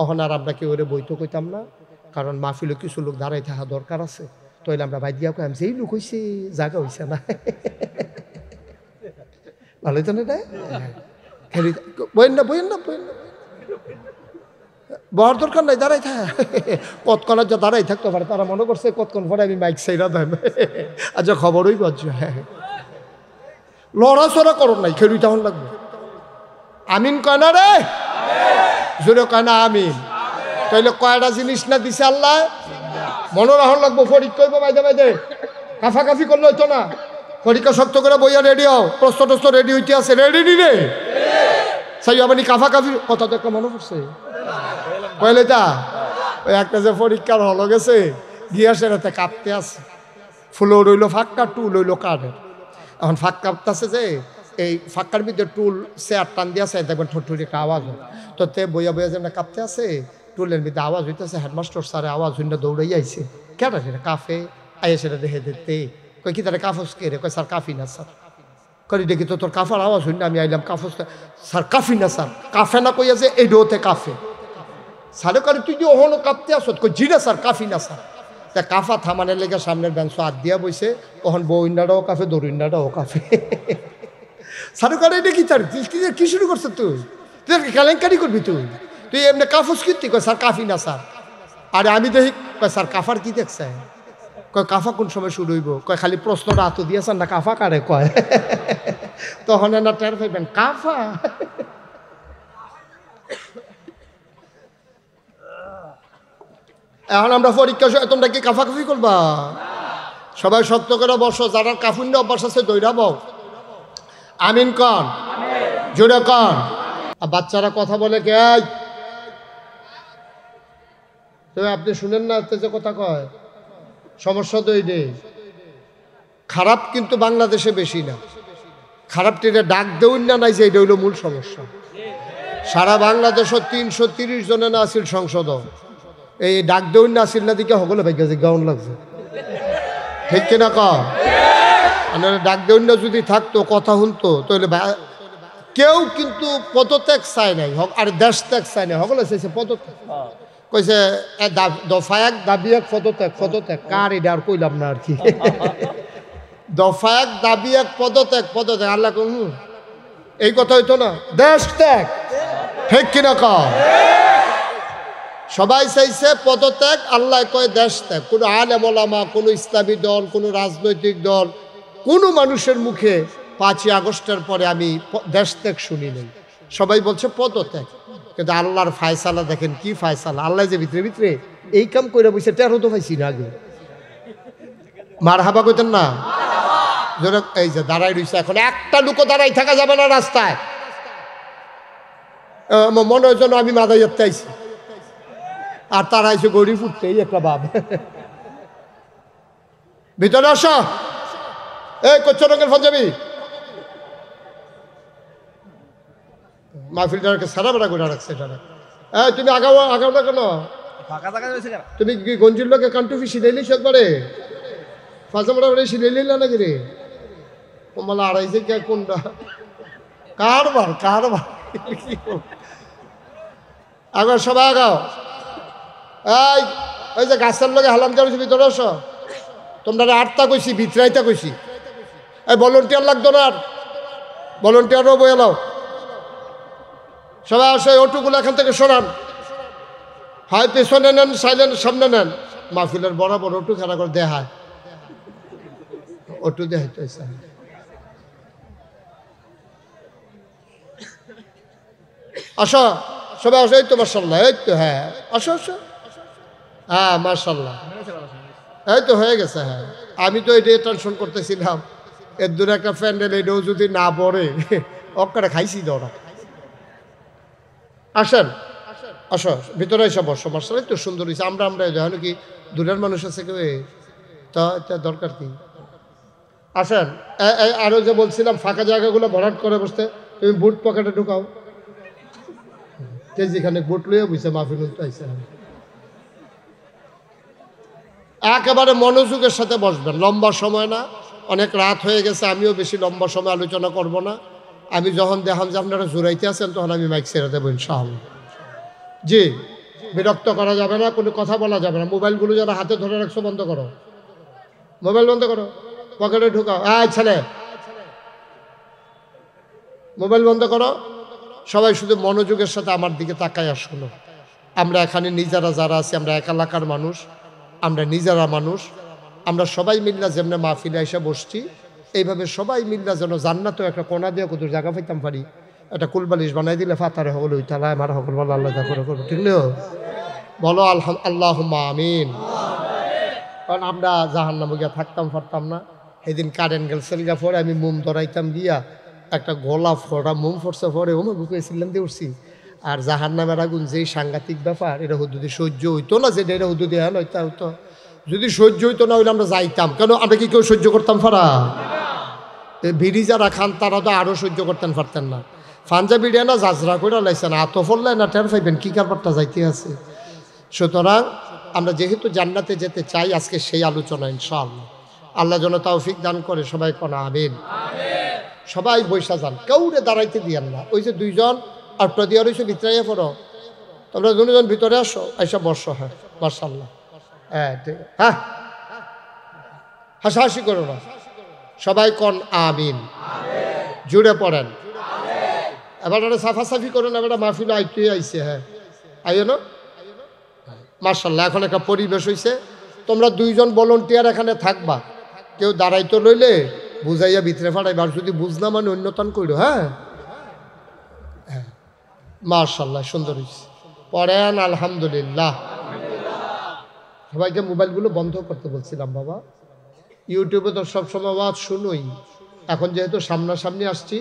অহন আর আমরা কেউ ওরে বইতো কইতাম না, কারণ মাহফিলে কিছু লোক দাঁড়াই থাকা দরকার আছে। তাইলে আমরা বাইর দিয়া কইম সেই লোক হইছে, জায়গা হইছে না। ভালোই তো না খেলি বইন না বইন না বইন না, বহার দরকার নাই, দাঁড়াই থাক। কতক্ষণের যা দাঁড়াই থাকতে পারে, তারা মনে করছে কতক্ষণ পরে আমি মাইক সাইরা দেন। আচ্ছা খবরই পাচ্ছ। হ্যাঁ লড়াচড়া করো নাই, খেলুই তখন লাগবে। আমিন কয় না রে, জোরে কয় না আমিন। তাইলে কয়টা জিনিস না দিছে আল্লাহ, মনে রাখন লাগবো। ফরিক কইব বাইদে বাইদে কাফাকাফি করলে হইতো না। পরীক্ষা শক্ত করে বইয়া রেডি হও, প্রশ্ন টস্ত রেডি হইতে আছে, রেডি নি রে সাই আপনি কাফাকাফি কথা তো একটা মনে পড়ছে কইলে তা ওই একটা যে পরীক্ষার হলো গেছে গিয়া সেরাতে কাঁপতে আছে, ফুলো রইল ফাঁকা, টুল হইল কাঠের। এখন ফাঁক কাঁপতেছে যে এই ফাঁকার ভিতরে টুল চেয়ার টান দিয়েছে, দেখবেন ঠোঁটুরি একটা আওয়াজ হয়। তো তে বইয়া বইয়া যেমন কাঁপতে আছে, টুলের ভিতরে আওয়াজ হইতেছে, হেডমাস্টার স্যারে আওয়াজ হইনা দৌড়াই আইছে। কেটা সেটা কাফে আইয়া সেটা দেখে দিতে কই কি তারা কাফস কে রে, কই স্যার কাফি না স্যার। করি দেখি তো তোর কাফার আওয়াজ হইনা আমি আইলাম কাফস, স্যার কাফি না স্যার, কাফে না কইয়া যে এই ডোতে কাফে। স্যারে করে তুই কি ওহনো কাঁপতে আসত, কই জি না স্যার কাফি না স্যার। তা কাফা থামানের লেগে সামনের বেঞ্চ হাত দিয়া বইছে, ওহন বউইন্ডাটাও কাফে দরুইন্ডাটাও কাফে। স্যারে করে এটা কি, তার কি শুরু করছ তুই, তুই কেলেঙ্কারি করবি তুই, তুই এমনি কাফস কীর্তি কয় স্যার কাফি না স্যার। আরে আমি দেখি কয় স্যার কাফার কি দেখছে, কয় কাফা কোন সময় শুরু হইব, কয় খালি প্রশ্নটা হাত দিয়েছেন না কাফা কারে কয়। তখন না টের পাইবেন কাফা। এখন আমরা পরীক্ষা তোমরা কি কাফাকাফি করবা? সবাই শক্ত করে বসো, যারা কাফুন্ডে অভ্যাস আছে দৈরা বউ। আমিন কন, জোরে কন। আর বাচ্চারা কথা বলে কে, তবে আপনি শুনেন না যে কথা কয়, সমস্যা তো এই নেই। খারাপ কিন্তু বাংলাদেশে বেশি না, খারাপটিরে ডাক দেউন না নাই যে এটা হইল মূল সমস্যা। সারা বাংলাদেশও 330 জনে না আসিল সংসদ, এই ডাক দেউন না আসিল না দিকে সকলে ভাগ্য যে গাউন লাগছে, ঠিক কিনা কম। ডাক দেউন না যদি থাকতো কথা শুনতো তাহলে কেউ কিন্তু পদত্যাগ চায় নাই, আর দেশ ত্যাগ চায় নাই, সকলে চাইছে পদত্যাগ। কইছে দফা এক দাবি এক পদত্যাগ, পদত্যাগ কার এটা আর কইলাম না আর কি। দফা এক দাবি এক পদত্যাগ, পদত্যাগ আল্লাহ এই কথা হইতো না, দেশ ত্যাগ, ঠিক কিনা কম। সবাই চাইছে পদত্যাগ, আল্লাহ কয় দেশ ত্যাগ। কোনো আলেম ওলামা, কোনো ইসলামী দল, কোনো রাজনৈতিক দল, কোনো মানুষের মুখে 5ই আগস্টের পরে আমি দেশ ত্যাগ শুনি নাই, সবাই বলছে পদত্যাগ। কিন্তু আল্লাহর ফায়সালা দেখেন কি ফায়সালা, আল্লাহ যে ভিতরে ভিতরে এই কাম করে বসে, টেরো তো পাইছি না আগে। মার হাবা কইতেন না, এই যে দাঁড়াই রয়েছে, এখন একটা লুকো দাঁড়াই থাকা যাবে না রাস্তায়, মনে হয় যেন আমি মাদাই যাতে আইছি, আর তারা এসে গড়ি ফুটতে, এই একটা ভাব। ভিতরে আসো, এই কচ্ছ রঙের পাঞ্জাবি মাহফিলটাকে সারা বেড়া করে রাখছে এটা। তুমি আগাও আগাও না কেন, তুমি কি গঞ্জির লোকে কান্টুফি সিলাইলি একবারে ফাঁসামোড়া বেড়ে সিলাইলি না নাকি রে, কমলা আড়াইছে কে কোনটা কারবার কারবার। আগাও সবাই আগাও, এই ওই যে গাছের লোকে হালাম যাচ্ছি ভিতরে আসো। তোমরা আটটা কইছি, ভিতরাইটা কইছি, এই ভলেন্টিয়ার লাগতো না, আর ভলেন্টিয়ারও বয়ে এলাও। সবাই আসো, ওটুগুলো এখান থেকে সরান, হয় পেছনে নেন, সাইলেন্ট সামনে নেন। মাহফিলের বরাবর ওটু খেলা করে দেখায়, ওটু দেখাইতে আসো সবাই আসো। এই তো মার্শাল্লাহ, এই তো হ্যাঁ আসো আসো, হ্যাঁ মার্শাল্লাহ, এই তো হয়ে গেছে। হ্যাঁ আমি তো এটাই টেনশন করতেছিলাম, এর দূরে একটা প্যান্ডেল, এটাও যদি না পড়ে অক্কারে খাইছি দৌড়া। আসেন আসো, ভিতরে এসে বসো, মার্শাল্লাহ তো সুন্দর হয়েছে। আমরা দেখো কি দূরের মানুষ আছে কেউ, তা দরকার কি। আসেন, আরো যে বলছিলাম ফাঁকা জায়গাগুলো ভরাট করে বসতে, তুমি বুট পকেটে ঢুকাও, যেখানে বুট লইয়া বুঝছে মাহফিল আইসে। একেবারে মনোযোগের সাথে বসবেন, লম্বা সময় না, অনেক রাত হয়ে গেছে, আমিও বেশি লম্বা সময় আলোচনা করব না। আমি যখন দেখাম যে আপনারা জোরাইতে আছেন, তখন আমি মাইক ছেড়ে দেবো ইনশাআল্লাহ। জি বিরক্ত করা যাবে না, কোনো কথা বলা যাবে না। মোবাইলগুলো যারা হাতে ধরে রাখছো বন্ধ করো, মোবাইল বন্ধ করো, পকেটে ঢুকাও। ছেলে মোবাইল বন্ধ করো। সবাই শুধু মনোযোগের সাথে আমার দিকে তাকায় শোনো। আমরা এখানে নিজেরা যারা আছি, আমরা এক এলাকার মানুষ, আমরা নিজেরা মানুষ, আমরা সবাই মিল্লা যেমনি মাহফিলে এসে বসছি, এইভাবে সবাই মিল্লা যেন জান্নাতেও একটা কোনা দিয়ে কত জায়গা পাইতাম পারি, একটা কুলবালিশ বানাই দিলে ফাতারে হল ওই তালায় আমার হকল বলো আল্লাহ যা করে করবো, ঠিক না? বলো আল্লাহুম্মা আমিন। কারণ আমরা জাহান্নামে গিয়া থাকতাম পারতাম না। সেদিন কারেন্ট গেল সেলগা পরে আমি মোম ধরাইতাম গিয়া একটা গোলাপ ফোড়া মোম ফোরছে পরে ওমা বুকেছিলাম দিয়ে উঠছি। আর জাহান্নামের আগুন যেই সাংঘাতিক ব্যাপার, এটা যদি সহ্য হইতো না, যেটা এটা হুদুদি হ্যাঁ হইতা হইতো, যদি সহ্য হইতো না হইলে আমরা যাইতাম। কেন আমরা কি কেউ সহ্য করতাম পারা? বিড়ি যারা খান তারা তো আরও সহ্য করতেন পারতেন না। ফাঞ্জা বিড়িয়া না জাজরা করে লাইছেন, আতো ফললে না টের পাইবেন কি কারবারটা যাইতে আছে। সুতরাং আমরা যেহেতু জান্নাতে যেতে চাই, আজকে সেই আলোচনা ইনশাআল্লাহ। আল্লাহ যেন তৌফিক দান করে, সবাই কোন আমিন। সবাই বৈশা যান, কাউরে দাঁড়াইতে দিয়েন না। ওই যে দুইজন আটটা দিয়ে রয়েছে ভিতরাইয়া পড়ো, তোমরা দুজন ভিতরে আসো, এসে বসো। হ্যাঁ মাশাআল্লাহ, হ্যাঁ ঠিক, হ্যাঁ হাসাহাসি করো না, সবাই কোন আমিন, জুড়ে পড়েন। এবার ওটা সাফাসাফি করুন, এবার মাহফিল আইতে আইছে। হ্যাঁ আইও না মাশাআল্লাহ। এখন একটা পরিবেশ হয়েছে, তোমরা দুইজন ভলান্টিয়ার এখানে থাকবা, কেউ দাঁড়াইতে লইলে বুঝাইয়া ভিতরে ফাটাইবার, যদি বুঝনা মানে অন্যতন করো। হ্যাঁ হ্যাঁ মাশাআল্লাহ, সুন্দর হয়েছে। পড়েন আলহামদুলিল্লাহ। সবাইকে মোবাইলগুলো বন্ধ করতে বলছিলাম বাবা। ইউটিউবে তো সবসময় আওয়াজ শুনোই, এখন যেহেতু সামনাসামনি আসছি,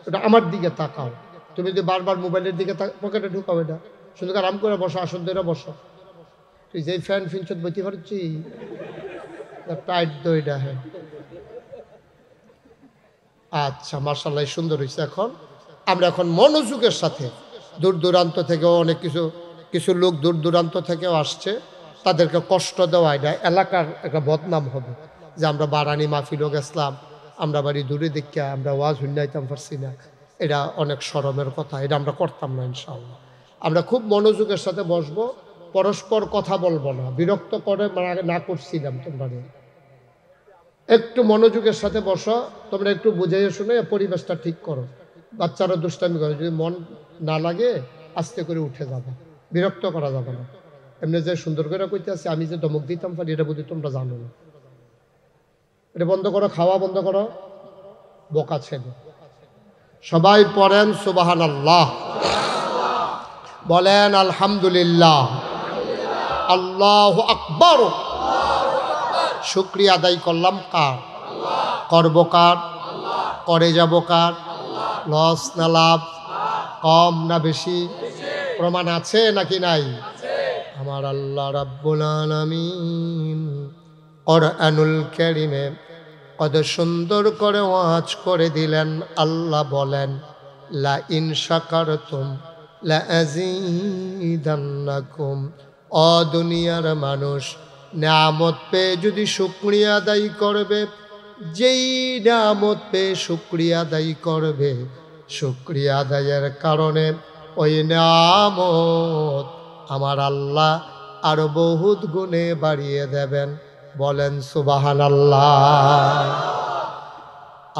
ওটা আমার দিকে তাকাও। তুমি যদি বারবার মোবাইলের দিকে পকেটে ঢুকাও, এটা শুধু আরাম করে বসো, আসন ধরে বসো। তুই যেই ফ্যান ফিনছত বইতে পারছি টাইট দইটা। হ্যাঁ আচ্ছা মাশাআল্লাহ, সুন্দর হয়েছে। আমরা এখন মনোযোগের সাথে, দূর দূরান্ত থেকেও অনেক কিছু লোক দূর দূরান্ত থেকেও আসছে, তাদেরকে কষ্ট দেওয়া এটা এলাকার একটা বদনাম হবে যে আমরা বারানি মাহফিলও গেছিলাম, আমরা বাড়ি দূরে দেখিয়া আমরা ওয়াজ হুন্নাইতাম পারছি না। এটা অনেক শরমের কথা, এটা আমরা করতাম না ইনশাআল্লাহ। আমরা খুব মনোযোগের সাথে বসবো, পরস্পর কথা বলবো না, বিরক্ত করে না করছিলাম। তোমরা একটু মনোযোগের সাথে বসো, তোমরা একটু বুঝাইয়ে শুনে পরিবেশটা ঠিক করো। বাচ্চারা দুষ্টামি করে, যদি মন না লাগে আস্তে করে উঠে যাবে, বিরক্ত করা যাবে না। এমনি যে সুন্দর করে কইতে আছে, আমি যে ধমক দিতাম পারি এটা বুঝি তোমরা জানো না। এটা বন্ধ করো, খাওয়া বন্ধ করো, বোকা ছেলে। সবাই পড়েন সুবহানাল্লাহ, বলেন আলহামদুলিল্লাহ, আল্লাহু আকবার। শুকরিয়া আদায় করলাম কার? করব কার? করে যাব কার? লস না লাভ? কম না বেশি? প্রমাণ আছে নাকি নাই? আমার আল্লাহ রাব্বুল আলামিন কুরআনুল কারীমে কত সুন্দর করে ওয়াজ করে দিলেন। আল্লাহ বলেন, লা ইন শাকারতুম লা আযীদান্নাকুম। ও দুনিয়ার মানুষ, নিয়ামত পেয়ে যদি শুকরিয়া আদায় করবে, যেই নিয়ামত পেয়ে শুকরিয়া আদায় করবে, শুকরিয়া আদায়ের কারণে ওই নিয়ামত আমার আল্লাহ আরো বহুত গুণে বাড়িয়ে দেবেন। বলেন সুবহানাল্লাহ।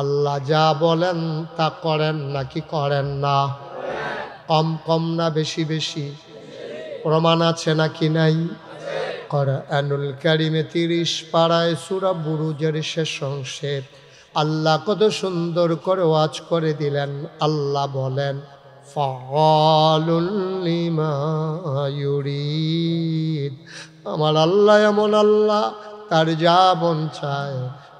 আল্লাহ যা বলেন তা করেন নাকি করেন না? কম কম না বেশি বেশি? প্রমাণ আছে নাকি নাই? কুরআনুল কারীমে 30 পারায় সূরা বুরুজের শেষ অংশে আল্লাহ কত সুন্দর করে ওয়াজ করে দিলেন। আল্লাহ বলেন, ফাআলুল লিমা ইউরিদ। আমার আল্লাহ এমন আল্লাহ, তার যা মন চায়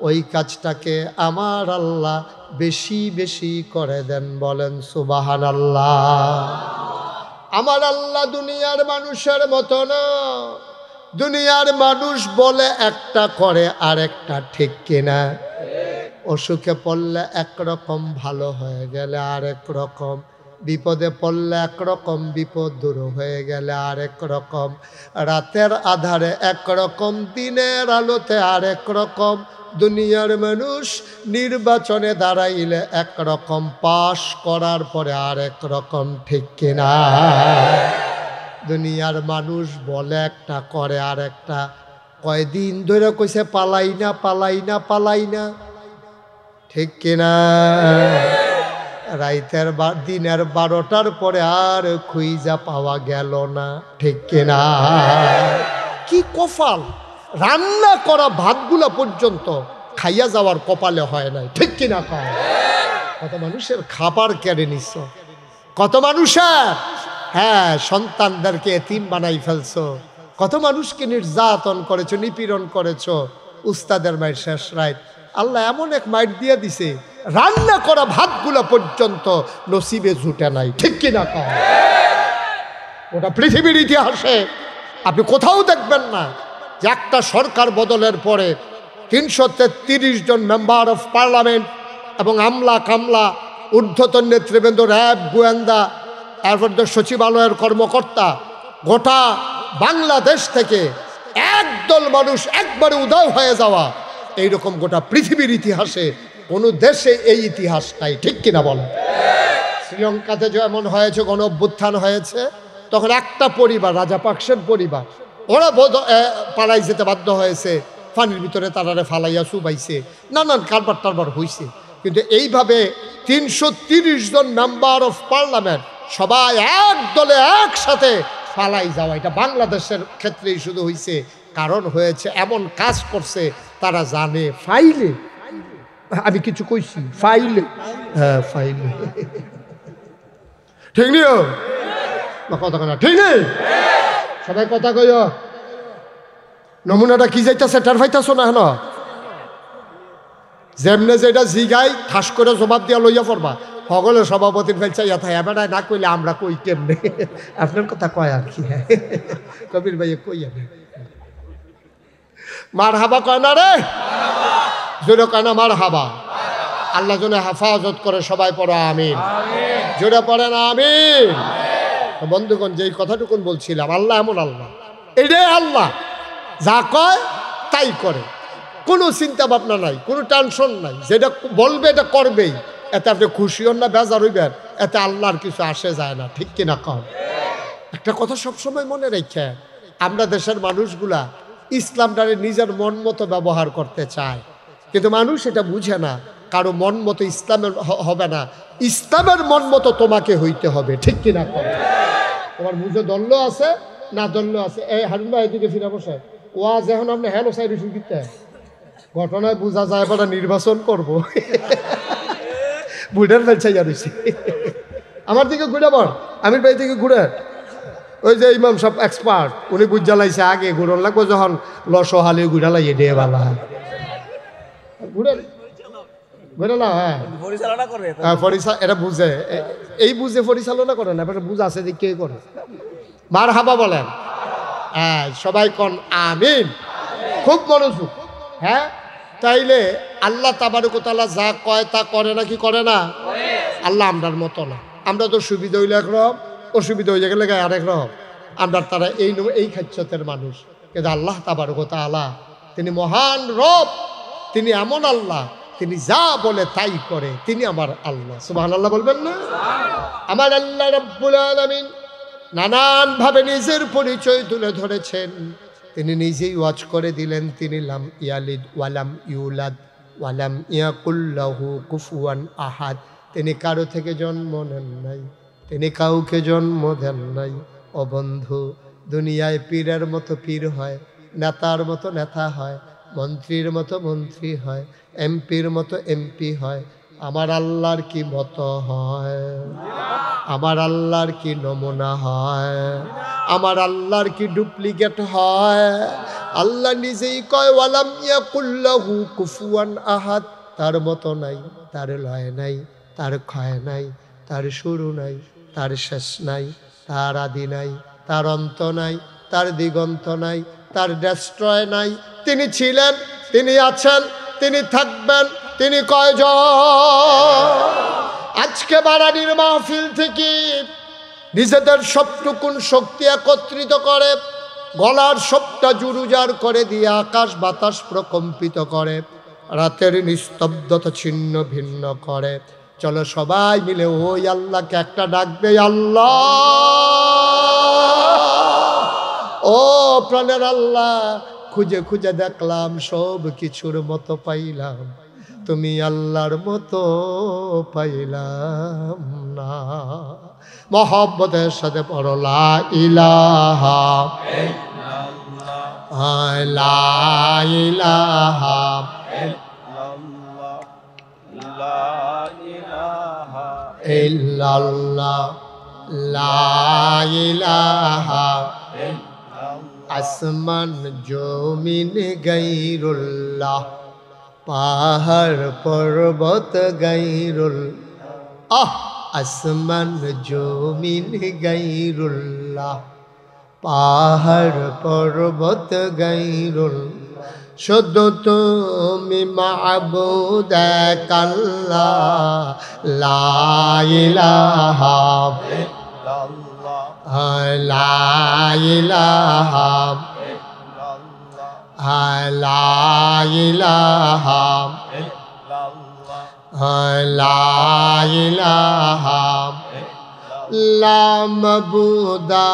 ওই কাজটাকে আমার আল্লাহ বেশি বেশি করে দেন। বলেন সুবহানাল্লাহ। আমার আল্লাহ দুনিয়ার মানুষের মতো না। দুনিয়ার মানুষ বলে একটা, করে আর একটা, ঠিক কিনা? অসুখে পড়লে একরকম, ভালো হয়ে গেলে আরেক রকম, বিপদে পড়লে একরকম, বিপদ দূর হয়ে গেলে আরেক রকম, রাতের আধারে একরকম, দিনের আলোতে আরেক রকম। দুনিয়ার মানুষ নির্বাচনে দাঁড়াইলে একরকম, পাশ করার পরে আরেক রকম, ঠিক কিনা? দুনিয়ার মানুষ বলে একটা করে আর একটা। কয়দিন ধরে কইছে পালাই না পালাই না পালাই না, ঠিক কিনা? রাইতের দিনের 12টার পরে আর খুঁজা পাওয়া গেল না, ঠিক কিনা? কি কপাল! রান্না করা ভাতগুলা পর্যন্ত খাইয়া যাওয়ার কপালে হয় নাই, ঠিক কিনা? কত মানুষের খাবার কেড়ে নিছ, কত মানুষের সন্তানদেরকে এতিম বানাই ফেলছো, কত মানুষকে নির্যাতন করেছো, নিপীড়ন করেছো। উস্তাদের মায়ের শেষ রাত আল্লাহ এমন এক মাইট দিয়ে দিছে, রান্না করা ভাতগুলা পর্যন্ত নসিবে জুটে নাই, ঠিক কিনা? ওটা পৃথিবীর ইতিহাসে আপনি কোথাও দেখবেন না যে একটা সরকার বদলের পরে 333 জন মেম্বার অফ পার্লামেন্ট এবং আমলা কামলা, ঊর্ধ্বতন নেতৃবৃন্দ, র্যাব, গোয়েন্দা, এরপর সচিবালয়ের কর্মকর্তা, গোটা বাংলাদেশ থেকে একদল মানুষ একবারে উদয় হয়ে যাওয়া, এইরকম গোটা পৃথিবীর ইতিহাসে কোনো দেশে এই ইতিহাস নাই, ঠিক কিনা বলেন? শ্রীলঙ্কাতে যেমন হয়েছে, গণ অভ্যুত্থান হয়েছে, তখন একটা পরিবার, রাজাপাকসের পরিবার, ওরা পালায় যেতে বাধ্য হয়েছে, পানির ভিতরে তারারে ফালাইয়া চুবাইছে, নানান কারবার টারবার হয়েছে। কিন্তু এইভাবে 330 জন মেম্বার অফ পার্লামেন্ট সবাই এক দলে একসাথে ফালাই যাওয়া, এটা বাংলাদেশের ক্ষেত্রেই শুধু হয়েছে। কারণ হয়েছে এমন কাজ করছে তারা জানে ফাইলে, আমি কিছু কইছি ফাইলে, ফাইলে, ঠিক নিও কথা না, ঠিক নেই? সবাই কথা কইও। নমুনাটা কি যাইতেছে টের পাইতাছো না? হেন যেমনে যেটা জিগাই ঠাস করে জবাব দিয়া লইয়া পড়বা। সকলের সভাপতির ফেলছে এবারে না কইলে আমরা কই কেমনে? আপনার কথা কয় আর কি। কবির ভাই কই আমি মার হাবা কয় না রে, জোরে কয় না মার হাবা। আল্লাহ যেন হেফাজত করে, সবাই পড়ো আমিন, জোরে পড়ে না আমিন। বন্ধুগণ, যেই কথাটুকুন বলছিলাম, আল্লাহ এমন আল্লাহ, এটাই আল্লাহ যা কয় তাই করে, কোনো চিন্তা ভাবনা নাই, কোনো টেনশন নাই, যেটা বলবে এটা করবেই। এতে আপনি খুশি হন না বেজার হইবেন, এতে আল্লাহর কিছু আসে যায় না, ঠিক কিনা? কম একটা কথা সবসময় মনে রেখে, আমরা দেশের মানুষগুলা ইসলামটারে নিজের মন মতো ব্যবহার করতে চায়, কিন্তু মানুষ এটা বুঝে না। কারো মন মতো ইসলামের হবে না, ইসলামের মন মতো তোমাকে হইতে হবে, ঠিক কিনা? কম তোমার বুঝে দল্য আছে না দল্য আছে। এই হারুন ভাই এদিকে ফিরে বসে, ওয়াজ এখন আপনি হ্যালো সাইড শুনতে ঘটনায় বোঝা যায় এবার নির্বাচন করবো। বুড়ার ফেলছাই জানিস, আমার দিকে ঘুরে বল, আমির ভাই থেকে ঘুরে, ওই যে ইমাম সব এক্সপার্ট, উনি বুঝ জ্বালাইছে আগে ঘুরন লাগবো, যখন লসহালি ঘুরা লাগিয়ে দিয়ে বালা ঘুরে ঘুরে না। হ্যাঁ এটা বুঝে, এই বুঝে পরিচালনা করে না, এবার বুঝ আছে যে কে করে। মার হাবা বলেন, হ্যাঁ সবাই কন আমিন, খুব মনোযোগ। হ্যাঁ, তাইলে আল্লাহ তাবারক ওয়া তাআলা যা কয় তা করে না কি করে না? আল্লাহ আমরার মতো না, আমরা তো সুবিধা হইলে একরকম, অসুবিধা হয়ে গেলে আরেক রকম। আমরা তারা এই খাচ্ছতের মানুষ, কিন্তু আল্লাহ তাবারক ওয়া তাআলা তিনি মহান রব, তিনি এমন আল্লাহ, তিনি যা বলে তাই করে, তিনি আমার আল্লাহ। সুবহানাল্লাহ বলবেন না? আমার আল্লাহ রাব্বুল আলামিন নানানভাবে নিজের পরিচয় তুলে ধরেছেন। তিনি নিজেই ওয়াজ করে দিলেন, তিনি লাম ইয়ালিদ ওয়ালাম ইউলাদ ওয়ালাম ইয়াকুল লাহু কুফুয়ান আহাদ। তিনি কারো থেকে জন্ম নেন নাই, তিনি কাউকে জন্ম দেন নাই। ও বন্ধু, দুনিয়ায় পীরের মতো পীর হয়, নেতার মতো নেতা হয়, মন্ত্রীর মতো মন্ত্রী হয়, এমপির মতো এমপি হয়। আমার আল্লাহর কি মতো হয়? আমার আল্লাহর কি নমুনা হয়? আমার আল্লাহর কি ডুপ্লিকেট হয়? আল্লাহ নিজেই কয় ওয়ালাম ইয়াকুল লাহু কুফুয়ান আহাদ, তার মতো নাই, তার লয় নাই, তার ক্ষয় নাই, তার শুরু নাই, তার শেষ নাই, তার আদি নাই, তার অন্ত নাই, তার দিগন্ত নাই, তার ডেস্ট্রয় নাই। তিনি ছিলেন, তিনি আছেন, তিনি থাকবেন, তিনি কয়জন? আজকে বারানির মাহফিল থেকে নিজেদের সবটুকুন শক্তি একত্রিত করে, গলার সবটা জুরুজার করে দিয়ে আকাশ বাতাস প্রকম্পিত করে, রাতের নিস্তব্ধতা ছিন্ন ভিন্ন করে। চলো সবাই মিলে ওই আল্লাহকে একটা ডাকবে, আল্লাহ। ও প্রাণের আল্লাহ, খুঁজে খুঁজে দেখলাম সব কিছুর মতো পাইলাম, তুমি আল্লাহর মতো পাইলাম না। মহব্বতের সাথে পড়ো লা ইলাহা লা ইলাহা ইল্লাল্লাহ লা ইলাহা আসমান জমিন গায়রুল্লাহ, পাহাড় পর্বত গায়রুল্লাহ, আসমান জমিন গায়রুল্লাহ, পাহাড় পর্বত গায়রুল্লাহ, শুধু তুমি মাবুদ এক আল্লাহ, লা ইলাহা লা ইলাহা লা ইলাহা লা ইলাহা লা মাবুদা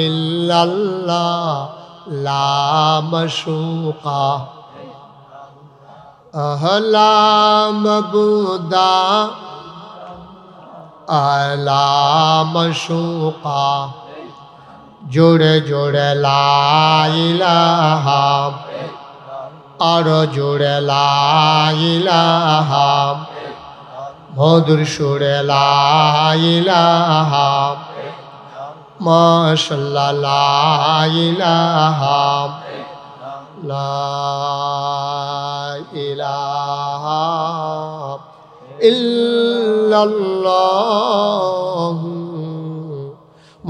ইল্লাল্লাহ, লা মাশুকা লা মাবুদা লা মাশুকা, জোড়ে জোড়ে লা ইলাহা, আরো জোড়ে লা ইলাহা, মধুর সুরে লা ইলাহা, মাশাআল্লাহ লা ইলাহা লা ইলাহা ইল্লাল্লাহ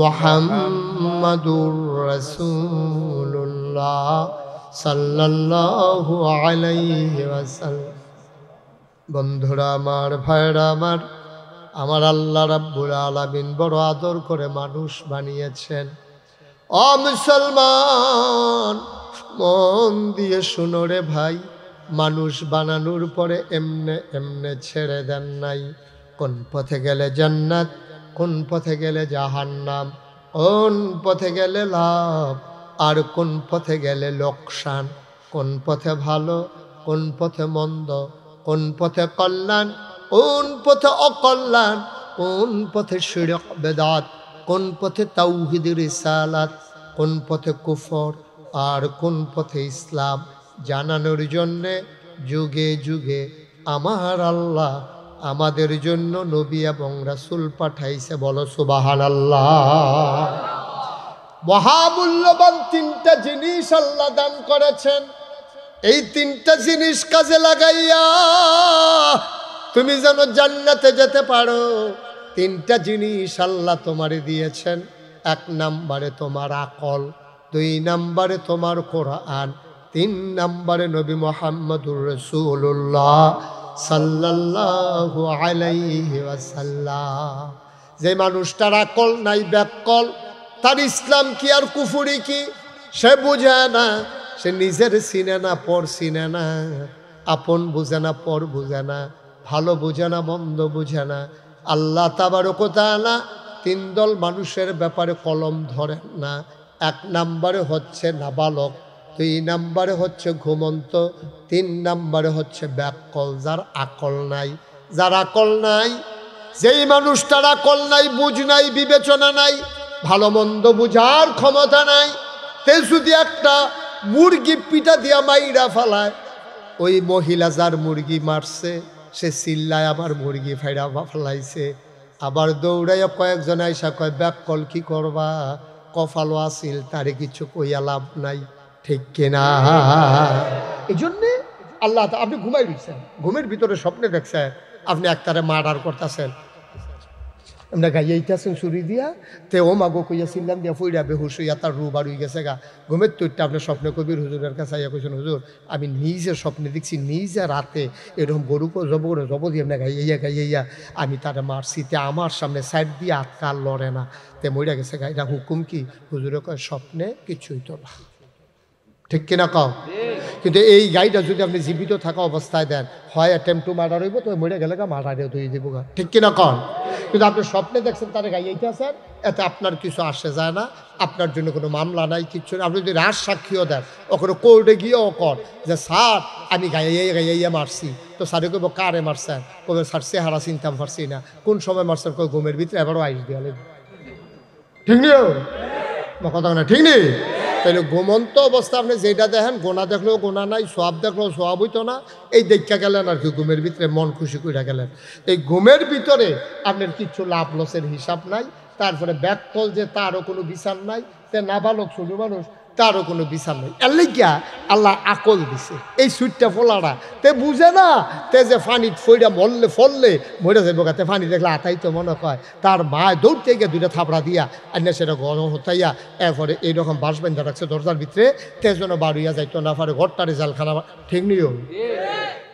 মুহাম্মাদুর রাসূলুল্লাহ সাল্লাল্লাহু আলাইহি ওয়াসাল্লাম। বন্ধুরা আমার, ভাইরা আমার, আমার আল্লাহ রাব্বুল আলামিন বড় আদর করে মানুষ বানিয়েছেন। ও মুসলমান, মন দিয়ে শুনো রে ভাই, মানুষ বানানোর পরে এমনে এমনে ছেড়ে দেন নাই। কোন পথে গেলে জান্নাত, কোন পথে গেলে জাহান্নাম, কোন পথে গেলে লাভ আর কোন পথে গেলে লোকসান, কোন পথে ভালো, কোন পথে মন্দ, কোন পথে কল্যাণ, কোন পথে অকল্যাণ, কোন পথে শিরক বেদাত, কোন পথে তাওহীদ রিসালাত, কোন পথে কুফর আর কোন পথে ইসলাম জানানোর জন্যে যুগে যুগে আমার আল্লাহ আমাদের জন্য নবী এবং রাসূল পাঠাইছে। বলো সুবহানাল্লাহ। মহামূল্যবান তিনটা জিনিস আল্লাহ দান করেছেন। এই তিনটা জিনিস কাজে লাগাইয়া তুমি যেন জান্নাতে যেতে পারো, তিনটা জিনিস আল্লাহ তোমারে দিয়েছেন। এক নম্বরে তোমার আকল, দুই নম্বরে তোমার কোরআন, তিন নম্বরে নবী মুহাম্মদুর রাসূলুল্লাহ সাল্লাল্লাহু আলাইহি ওয়াসাল্লাম। যে মানুষটার আকল নাই, ব্যাকল, তার ইসলাম কি আর কুফরি কি সে বুঝে না। সে নিজের চিনে না, পর চিনে না, আপন বুঝে না, পর বুঝে না, ভালো বুঝে না, মন্দ বুঝে না। আল্লাহ তাবারক ওয়া তাআলা তিন দল মানুষের ব্যাপারে কলম ধরেন না। এক নম্বরে হচ্ছে নাবালক, দুই নম্বরে হচ্ছে ঘুমন্ত, তিন নম্বরে হচ্ছে ব্যাকল, যার আকল নাই। যার আকল নাই, যেই মানুষটার আকল নাই, বুঝ নাই, বিবেচনা নাই, ভালো মন্দ বুঝার ক্ষমতা নাই, তে যদি একটা মুরগি পিটা দিয়া মাইরা ফালায়, ওই মহিলা যার মুরগি মারছে সে চিল্লায় আমার মুরগি ফাইরা ফালাইছে। আবার দৌড়াইয়া কয়েকজন আইসা কয় ব্যাকল কি করবা, কপালও আসিল, তারে কিছু কইয়া লাভ নাই, ঠিক কিনা? এই জন্যে আল্লাহ, আপনি ঘুমাই দিচ্ছেন, ঘুমের ভিতরে স্বপ্নে দেখছেন আপনি একটারে মার্ডার করতেছেন, আমরা গাইয়াইতেছেন চুরি দিয়া, তে ও মাগো কইয়া চিল্লাম দিয়া ফইরা বেহুশ হইয়া তার রু বার হয়ে গেছে গা। ঘুমের তুইটা আপনি স্বপ্নে কবির হুজুরের কাছে আইয়া কইছেন, হুজুর আমি নিজে স্বপ্নে দেখছি, নিজে রাতে এরকম গরুকে জব দিয়ে আমরা গাইয়া আমি তারা মারছি, তে আমার সামনে সাইড দিয়ে আটকাল লড়ে না, তে মইরা গেছে গা। এটা হুকুম কি? হুজুরে কয় স্বপ্নে কিছুই তো না, ঠিক কিনা কও? কিন্তু এই গাইটা যদি আপনি জীবিত থাকা অবস্থায় দেন, হয় অ্যাটেম্প টু মার্ডার হইব, তো মরে গেলে গা মার্ডারে ধুয়ে দিব গা, ঠিক কিনা কন? কিন্তু আপনি স্বপ্নে দেখছেন তারা গাইয়াইতে আছেন, এতে আপনার কিছু আসে যায় না, আপনার জন্য কোনো মামলা নাই, কিচ্ছু না। আপনি যদি রাজ সাক্ষীও দেন, ওখানে কোর্টে গিয়েও কর যে স্যার আমি গাইয়াইয়া মারছি, তো স্যারে কইব কারে মারছেন, কবে স্যার চেহারা চিনতাম পারছি না, কোন সময় মারছেন, কই ঘুমের ভিতরে এবারও আইস দিয়া লাগবে। ঠিক নিও কথা না, ঠিক নেই? তাহলে ঘুমন্ত অবস্থা আপনি যেটা দেখেন, গোনা দেখলেও গোনা নাই, সোয়াব দেখলেও সোয়াব হইতো না, এই দেখা গেলেন আর কি ঘুমের ভিতরে মন খুশি করে গেলেন। এই ঘুমের ভিতরে আপনার কিচ্ছু লাভ লসের হিসাব নাই। তারপরে ব্যাককল যে তারও কোনো বিচার নাই, তে নাবালক ছোট মানুষ তারও কোনো বিচার নেই। এর লাগিয়া আল্লাহ আকল দিছে এই সুইটটা ফোলাটা, তে বুঝে না তে যে ফানি ফইরা মরলে ফললে মরে যাবো গাতে, ফানি দেখলে আতাই তো মনে হয় তার মায় দৌড়তে গিয়ে দুইটা থাপড়া দিয়া আইনা সেটা গরম হতাইয়া এরপরে এইরকম বাঁশ বান্ধা রাখছে দরজার ভিতরে, তে যেন বাড়িয়া যাইতো না পারে, ঘরটারে জালখানা। ঠিক নিও?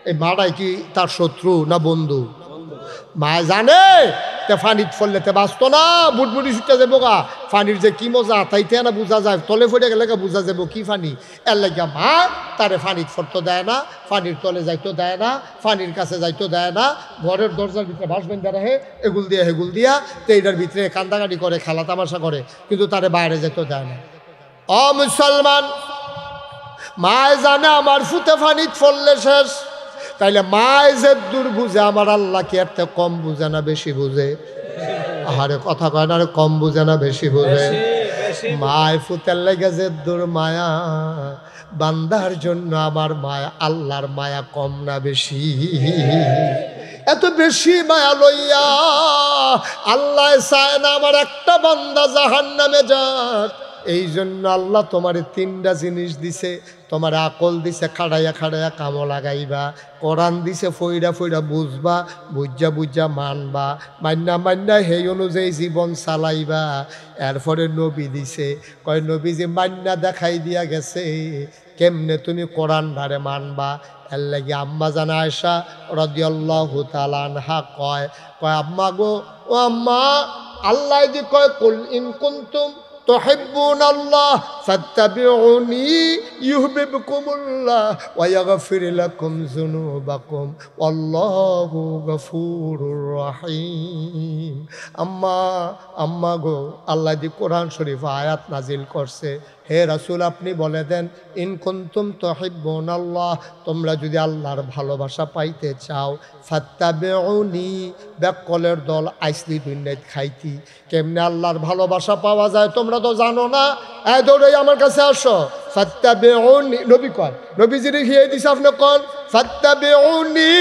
এই মাটাই কি তার শত্রু না বন্ধু? মা জানে তে ফানিত ফললে তে বাঁচতো না, বুটবুটি ছুটতে যাবো গা, ফানির যে কি মজা তাইতে না বোঝা যায়, তলে ফেটে গেলে বোঝা যাবো কি ফানি। এর লাগিয়া মা তারে ফানিত ফরতো দেয় না, ফানির তলে যাইতো দেয় না, ফানির কাছে যাইতো দেয় না, ঘরের দরজার ভিতরে বাঁশ বেঁধে রাখে, এগুল দিয়া হেগুল দিয়া, তো এইটার ভিতরে কান্দাকাটি করে, খেলা তামাশা করে, কিন্তু তারে বাইরে যেতে দেয় না। অ মুসলমান, মায় জানে আমার ফুতে ফানিত ফললে শেষ, তাইলে মায় যে দূর বুঝে, আমার আল্লাহ কি এর কম বুঝে না বেশি বুঝে? আরে কথা কয় না, কম বুঝে না বেশি বুঝে? মায় ফুতের লেগে যে দূর মায়া, বান্দার জন্য আমার মায়া, আল্লাহর মায়া কম না বেশি? এত বেশি মায়া লইয়া আল্লাহ চায় না আমার একটা বান্দা জাহান্নামে যাক। এই জন্য আল্লাহ তোমার তিনটা জিনিস দিছে, তোমার আকল দিছে খাড়াইয়া খাড়াইয়া কামো লাগাইবা, কোরআন দিছে ফইরা ফইরা বুঝবা, বুঝা বুঝা মানবা, মান্না মান্না সেই অনুযায়ী জীবন চালাইবা। এরপরে নবী দিছে, কয় নবী যে মান্না দেখাই দিয়া গেছে কেমনে তুমি কোরআন ধারে মানবা। এর লাগি আম্মা জানা আয়েশা রাদিয়াল্লাহু তাআলা আনহা কয় আম্মা গো, ও আম্মা, আল্লাহ দি কয় কুল ইন কুনতুম তুহিব্বুনাল্লাহ ফাত্তাবিউনি ইউহিব্বুকুমুল্লাহ ওয়া ইয়াগফির লাকুম যুনুবাকুম ওয়াল্লাহু গফুরুর রহিম। আম্মা গো, আল্লাহ দি কোরআন শরীফ আয়াত নাজিল করছে, হে রাসূল আপনি বলে দেন, ইন কুনতুম তুহিব্বুনাল্লাহ, তোমরা যদি আল্লাহর ভালোবাসা পাইতে চাও, ফাত্তাবিউনি, ব্যাককলের দল আইসলি দুনিয়াত খাইতি, কেমনে আল্লাহর ভালোবাসা পাওয়া যায় তোমরা তো জানো না, এই দৌড়ে আমার কাছে আসো। ফাত্তাবিউনি, নবী কয়, নবীজির হিয়ে দিছে আপনি কোন ফাত্তাবিউনি,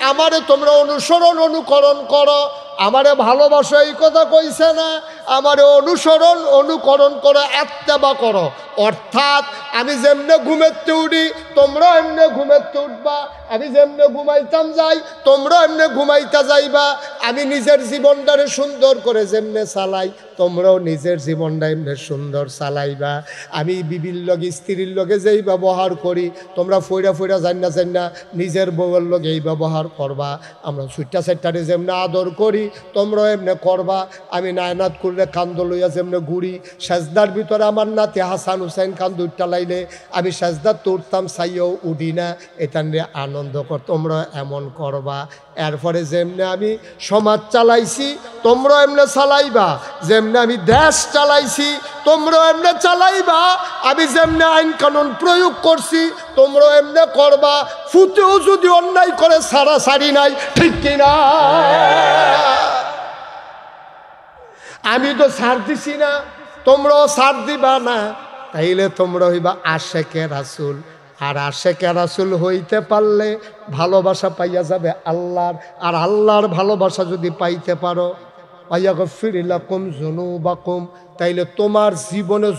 আমারে তোমরা অনুসরণ অনুকরণ করো। আমারে ভালোবাসা এই কথা কইছে না, আমারে অনুসরণ অনুকরণ করো, ইত্তেবা করো। অর্থাৎ আমি যেমনে ঘুমেতে উঠি তোমরা এমনে ঘুমেতে উঠবা, আমি যেমনে ঘুমাইতাম যাই তোমরা এমনে ঘুমাইতা যাইবা, আমি নিজের জীবনটারে সুন্দর করে যেমনে চালাই তোমরাও নিজের জীবনটা এমনি সুন্দর চালাইবা। আমি বিবির লগে স্ত্রীর লগে যেই ব্যবহার করি তোমরা ফইরা ফইরা জান না নিজের বউয়ের লগে এই ব্যবহার করবা। আমরা ছুট্টা চারটারে যেমনি আদর করি তোমরাও এমনি করবা। আমি নায়নাত করলে কান্দ লইয়া যেমনি ঘুরি, সেজদার ভিতরে আমার নাতি হাসান হুসাইন কান্দ উঠটা লাইলে আমি সেজদার তুরতাম চাইও উঠি না, এটা নিয়ে আনন্দ কর, তোমরা এমন করবা। এরপরে যেমনি আমি সমাজ চালাইছি তোমরা এমনি চালাইবা, যেমনি আমি দেশ চালাইছি তোমরা এমনি চালাইবা, আমি যেমনি আইন কানুন প্রয়োগ করছি তোমরা এমনি করবা। ফুতেও যদি অন্যায় করে সারা সারি নাই, ঠিক কিনা? আমি তো ছাড় দিছি না, তোমরাও ছাড় দিবা না, তাইলে তোমরা হইবা আশেকে রাসূল। আর আশেকে রাসূল হইতে পারলে ভালোবাসা পাইয়া যাবে আল্লাহর, আর আল্লাহর ভালোবাসা যদি পাইতে পারো ওয়ায়াগফির লাকুম যুনুবাকুম, তাইলে তোমার জীবনে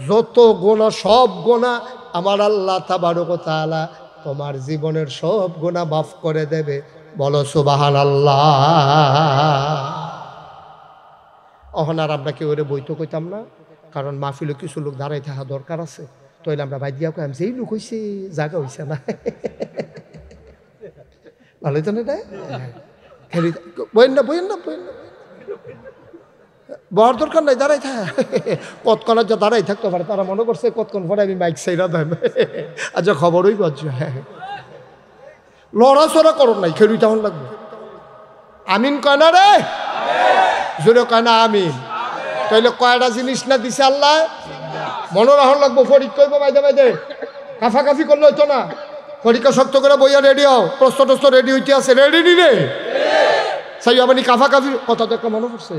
যত গোনা সব গোনা আমার আল্লাহ তাবারক ওয়া তাআলা তোমার জীবনের সব গোনা মাফ করে দেবে। বলো সুবহানাল্লাহ। অহন আর আমরা কেউ বইতো কইতাম না, কারণ মাহফিলে কিছু লোক দাঁড়াই থাকা দরকার আছে। তইলে আমরা বাই দিয়া কইম যেই লোক হইছে জায়গা হইছে না, ভালোই তো না খেলি বইন না বর দরকার নাই, দাঁড়াই থাক। কতক্ষণ যা দাঁড়াই থাকতে পারে, তারা মনে করছে কতক্ষণ পরে আমি মাইক সাইরা দেব। আচ্ছা খবরই পাচ্ছ, হ্যাঁ লড়াচড়া করো নাই, খেলুই তখন লাগবে। আমিন কয় না রে, জোরে কয় না আমিন। তাইলে কয়টা জিনিস না দিছে আল্লাহ, মনে রাখা লাগবো। পরীক্ষা হইব বাইদে বাইদে, কাফাকাফি করলে হইতো না। পরীক্ষা শক্ত করে বইয়া রেডি হও, প্রশ্ন টস্ত রেডি হইতে আছে, রেডি নি রে সাই আপনি কাফাকাফি কথা তো একটা মনে পড়ছে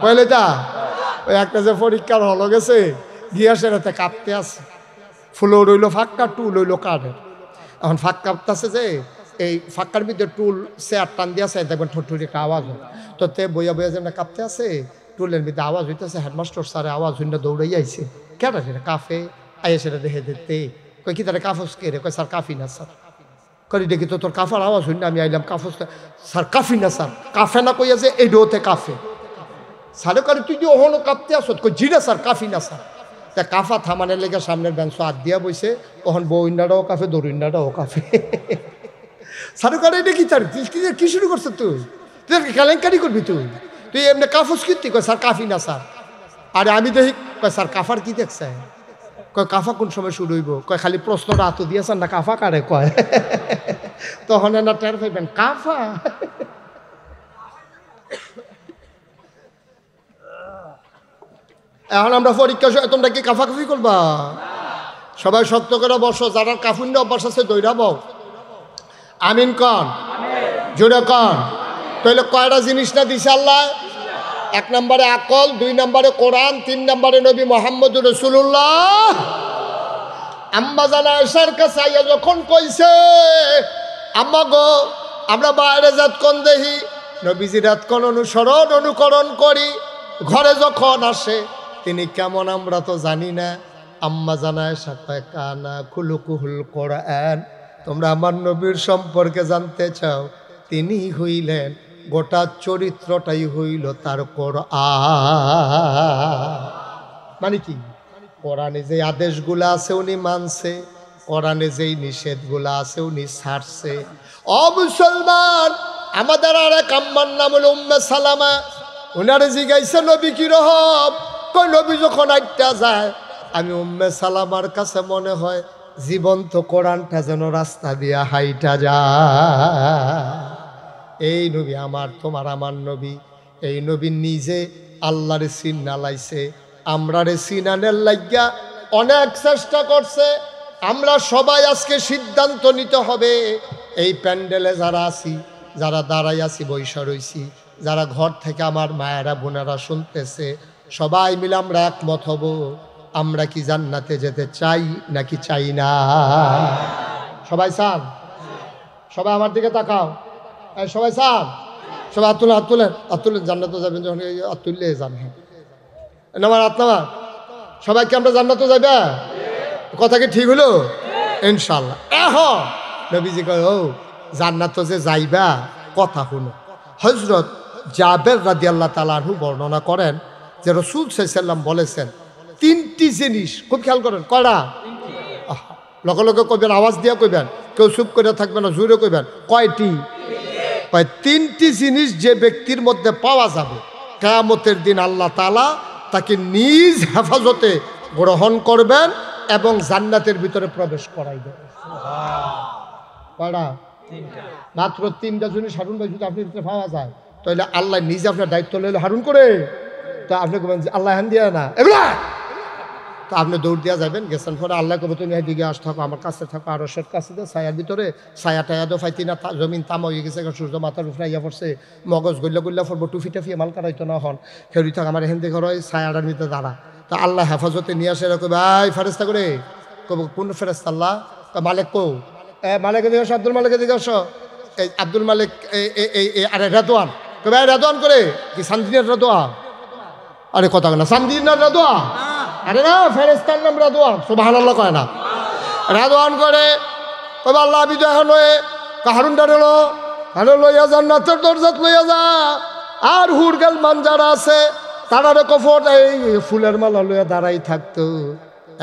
কইলে তা ওই একটা যে পরীক্ষার হলো গেছে গিয়া সেরাতে কাঁপতে আছে, ফুলো রইল ফাঁকা, টুল রইল কাঠের। এখন ফাঁক কাঁপতেছে যে এই ফাঁকার ভিতরে টুল চেয়ার টান দিয়েছে, দেখবেন ঠোঁটুরি একটা আওয়াজ হয়। তো তে বইয়া বইয়া যেমন কাঁপতে আছে, টুলের ভিতরে আওয়াজ হইতেছে, হেডমাস্টার স্যারে আওয়াজ হইনা দৌড়াই আইছে। কেন সেটা কাফে আইয়া সেটা দেখে দিতে কই কি তারা কাফস কে রে, কয় স্যার কাফি না স্যার। করি দেখি তো তোর কাফার আওয়াজ হইনা আমি আইলাম, কাফস স্যার কাফি না স্যার, কাফে না কইয়া যে এই ডোতে কাফে। স্যারে করে তুই যে ওহনো কাঁপতে আসত, কই জি না স্যার কাফি না স্যার। তা কাফা থামানের লেগে সামনের বেঞ্চ হাত দিয়া বইছে, ওহন বইন্নাটাও কাফে দরুইন্নাটাও কাফে। স্যারে করে এটা কি তার কি শুরু করছ তুই, তুই কেলেঙ্কারি করবি তুই, তুই এমনি কাফস কীর্তি কয় স্যার কাফি না স্যার। আরে আমি দেখি কয় স্যার কাফার কি দেখছে, কয় কাফা কোন সময় শুরু হইব, কয় খালি প্রশ্নটা হাত দিয়েছেন না কাফা কারে কয়। তখন না টের পাইবেন কাফা। এখন আমরা পরীক্ষা তোমরা কি কাফাকাফি করবা? সবাই শক্ত করে বসো, যারা কাফুন্য অভ্যাস আছে দৌড়াবো। আমিন কন, জোরে কন। তাহলে কয়টা জিনিস না দিছে আল্লাহ? 1 নম্বরে আকল, 2 নম্বরে কোরআন, 3 নম্বরে নবী মুহাম্মদুর রাসূলুল্লাহ। আম্মা জানা আয়েশার কাছে আইয়া যখন কইছে, আম্মা গো আমরা বাইরে যাত কোন দেখি, নবীজির রাত কোন অনুকরণ করি, ঘরে যখন আসে তিনি কেমন আমরা তো জানি না। আম্মা জানায় সাথে কানা খুলুকুহুল কোরআন, তোমরা আমার নবীর সম্পর্কে জানতে চাও, তিনি হইলেন গোটা চরিত্রটাই হইল তার কোরআন। মানে কি, কোরআনে যে আদেশগুলো আছে উনি মানছে, কোরআনে যেই নিষেধগুলো আছে উনি ছাড়ছে। ও মুসলমান, আমাদের আর এক আম্মার নাম হলো উম্মে সালামা। উনারে জিগাইছে নবী কি রহম, কই নবী যখন আইটা যায় আমি উম্মে সালামার কাছে মনে হয় জীবন্ত কোরআনটা যেন রাস্তা দিয়া হাইটা যায়। এই নবী আমার তোমার আমার নবী, এই নবী নিজে আল্লাহরে চিন্না লাইছে, আমরারে চিনানের লাগিয়া অনেক চেষ্টা করছে। আমরা সবাই আজকে সিদ্ধান্ত নিতে হবে, এই প্যান্ডেলে যারা আছি, যারা দাঁড়াই আছি, বৈশা রইছি, যারা ঘর থেকে আমার মায়েরা বোনেরা শুনতেছে, সবাই মিলে আমরা একমত হব, আমরা কি জান্নাতে যেতে চাই নাকি চাই না? সবাই চান? সবাই আমার দিকে তাকাও, সবাই চান? সবাই হাত তুলেন, হাত তুলেন, হাত তুলেন। জান্নাতে যাবেন যখন হাত তুললে যান। হ্যাঁ নামার হাত নামার। সবাই কি আমরা জান্নাতে যাবে? কথা কি ঠিক হলো? ইনশাল্লাহ। নবীজি কয় ও জান্নাত যে যাইবা, কথা শুনো। হযরত জাবের রাদিয়াল্লাহু তাআলা আনহু বর্ণনা করেন যে রাসূল সাল্লাল্লাহু আলাইহি ওয়াসাল্লাম বলেছেন 3টি জিনিস, খুব খেয়াল করেন। কয়টা? লগে লগে কইবেন, আওয়াজ দিয়া কইবেন, কেউ চুপ করে থাকবে না, জোরে কইবেন। কয়টি? 3টি জিনিস যে ব্যক্তির মধ্যে পাওয়া যাবে, কিয়ামতের দিন আল্লাহ তাআলা তাকে নিজ হেফাজতে গ্রহণ করবেন এবং জান্নাতের ভিতরে প্রবেশ করাইবেন। কয়টা? মাত্র 3টা জিনিস হারুন ভাই যদি আপনি ভিতরে পাওয়া যায়, তাহলে আল্লাহ নিজে আপনার দায়িত্ব লইলে হারুন করে, তা আপনি কবেন যে আল্লাহ হ্যান দিয়া না এগুলা, তো আপনি দৌড় দিয়া যাবেন। গেছেন পরে আল্লাহ কবে তুমি এদিকে আস, থাকো আমার কাছে থাকো, আরশের কাছে দিয়ে ছায়ার ভিতরে, ছায়া টায়া দো ফাইতি না, জমিন তামা হয়ে গেছে, সূর্য মাথার উপরে ইয়া পড়ছে, মগজ গল্লা গল্লা পড়বো, টুফি টাফি মাল কাটাইতো না, হন খেউরি থাক আমার এখান থেকে হয় ছায়াটার ভিতরে দাঁড়া। তা আল্লাহ হেফাজতে নিয়ে আসে, এরকম ভাই ফেরেস্তা করে কব কোন ফেরেস্তা? আল্লাহ মালিক কো, মালিক এদিকে আসো, আব্দুল মালিক এদিকে আসো। এই আব্দুল মালিক আরে রেদওয়ান, কবে রেদওয়ান করে কি সান্দিনের রেদওয়ান? আরে কথা না, সান্দিনের রেদওয়ান, আরে না ফেরেস্তার নাম রেদওয়ান, সুবহানাল্লাহ কয় না। রেদওয়ান করে কবে আল্লাহ আমি তো এখন হারুন ডালো হারুন লইয়া জান্নাতের দরজাত লইয়া যা, আর হুরগেল মান যারা আছে তারা কফর এই ফুলের মালা লইয়া দাঁড়াই থাকতো।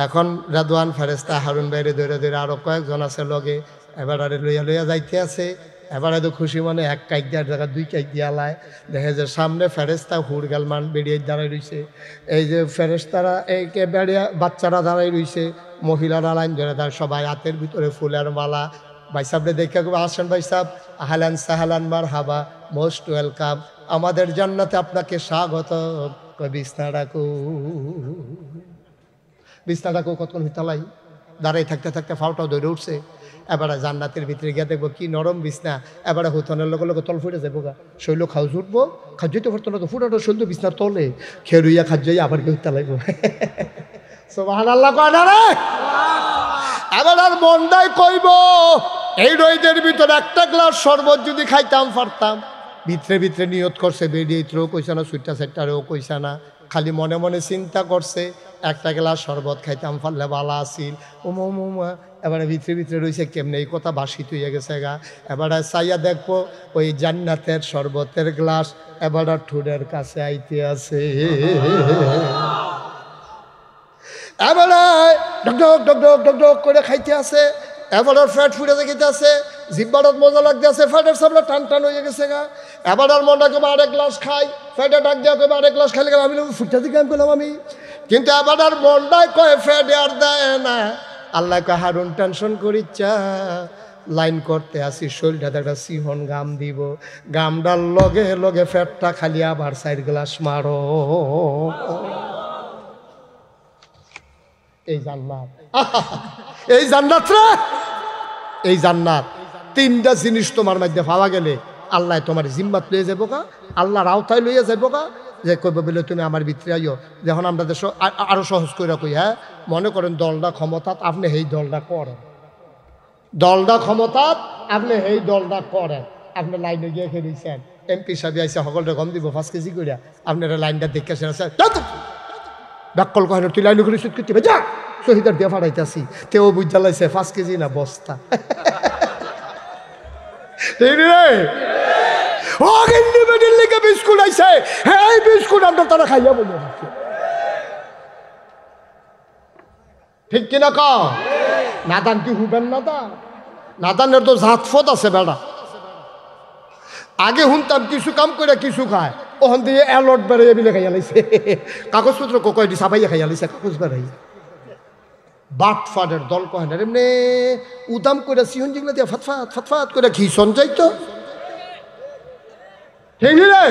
এখন রেদওয়ান ফেরেস্তা হারুন বাইরে ধরে ধরে আরো কয়েকজন আছে লগে, এবার আরে লইয়া লইয়া যাইতে আছে। এবার এত খুশি মনে 1 কাইক দেওয়ার জায়গা 2 কাইক দিয়া লায়, দেখে যে সামনে ফেরেস্তা হুরগাল মান বেরিয়ে দাঁড়াই রইছে। এই যে ফেরেস্তারা এইকে বেড়িয়া বাচ্চারা দাঁড়াই রইছে, মহিলারা লাইন ধরে দাঁড়ায়, সবাই হাতের ভিতরে ফুলের মালা, ভাই সাহেবরে দেখে আসেন ভাই সাহেব, আহলান সাহলান মারহাবা, মোস্ট ওয়েলকাম, আমাদের জান্নাতে আপনাকে স্বাগত। বিছনা ডাকো, বিছনা ডাকো, কতক্ষণ হিতালাই দাঁড়াই থাকতে থাকতে ফাওটাও ধরে উঠছে। এবারে জান্নাতের ভিতরে গিয়ে দেখবো কি নরম বিছনা। এবারে হুতনের লগে লগে তল ফুটে যাবো গা, শৈল খাওয়া উঠবো, খাদ্যতে পারতো না তো ফুটাটো শৈল বিছনার তলে খেরুইয়া খাদ্যই আবার কেউ হিতা লাগবো। সুবহানাল্লাহ কয় না রে? এবার আর মনটাই কইব এই রইদের ভিতরে একটা গ্লাস শরবত যদি খাইতাম পারতাম। ভিতরে ভিতরে নিয়ত করছে, বেরিয়েও কইসা না, সুইটা সাইটারেও কইসা না, খালি মনে মনে চিন্তা করছে একটা গ্লাস শরবত খাইতাম পারলে ভালো আসিল। উমা এবারে ভিতরে ভিতরে রয়েছে কেমনে এই কথা বাসিত হয়ে গেছে গা। এবারে চাইয়া দেখবো ওই জান্নাতের শরবতের গ্লাস এবারে ঠুডের কাছে আইতে আছে। এবারে ডক ডক ডক ডক ডক করে খাইতে আছে। এবার ফ্যাট ফুটে দেখিতে আছে, জিব্বাটাত মজা লাগতে আছে, ফ্যাটের সামনে টান টান হয়ে গেছে গা। এবার আর মনটা কেবো আরেক গ্লাস খাই, ফ্যাটে ডাক দেওয়া কেবো আরেক গ্লাস খাইলে আমি ফুটটা দিকে আমি করলাম আমি। কিন্তু এবার আর মনটাই কয় ফ্যাটে আর দেয় না। আল্লাহ কয় হারুন টেনশন করিচ্ছা, লাইন করতে আসি, শরীরটাতে একটা সিহন গাম দিব, গামটার লগে লগে ফ্যাটটা খালি আবার 4 গ্লাস মারো। এই জান্নাত, এই জান্নাত রে, এই জান্নাত। 3টা জিনিস তোমার মধ্যে পাওয়া গেলে আল্লাহ তোমার জিম্মাত লইয়ে যাবো কা, আল্লাহর আওতায় লইয়ে যাবো কা, যে কইব বলে তুমি আমার ভিতরে আইও। যখন আমরা দেশ আরো সহজ করে কই, হ্যাঁ মনে করেন দলটা ক্ষমতাত, আপনি এই দলটা করেন, দলটা ক্ষমতাত আপনি এই দলটা করেন। আপনি লাইনে গিয়ে খেয়েছেন, এমপি সাহেব আইসা সকলটা কম দিব 5 কেজি করে, আপনারা লাইনটা দেখেছেন, ব্যাকল কহেন তুই লাইনে করে সুদ করতে যা শহীদার দিয়ে ফাড়াইতেছি, তেও বুঝ জ্বালাইছে 5 কেজি না বস্তা। বিস্কুট আইছে, হ্যাঁ বিস্কুট আমরা তারা খাইয়া বলে ঠিক কিনা ক নাদান কি হুবেন নাদান? নাদানের তো জাতফত আছে বেড়া। আগে শুনতাম কিছু কাম করে কিছু খায়, ওখান দিয়ে অ্যালট বেড়াইয়া বিলে খাইয়া লাইছে, কাগজপত্র কয় দিছে সাবাইয়া খাইয়া লাইছে, কাগজ বেড়াইয়া। বাট ফাটের দল কয় না এমনি উদাম করে সিহন যেগুলো দিয়ে ফাতফাত ফাতফাত করে ঘিসন যাইতো। ঠিক রে,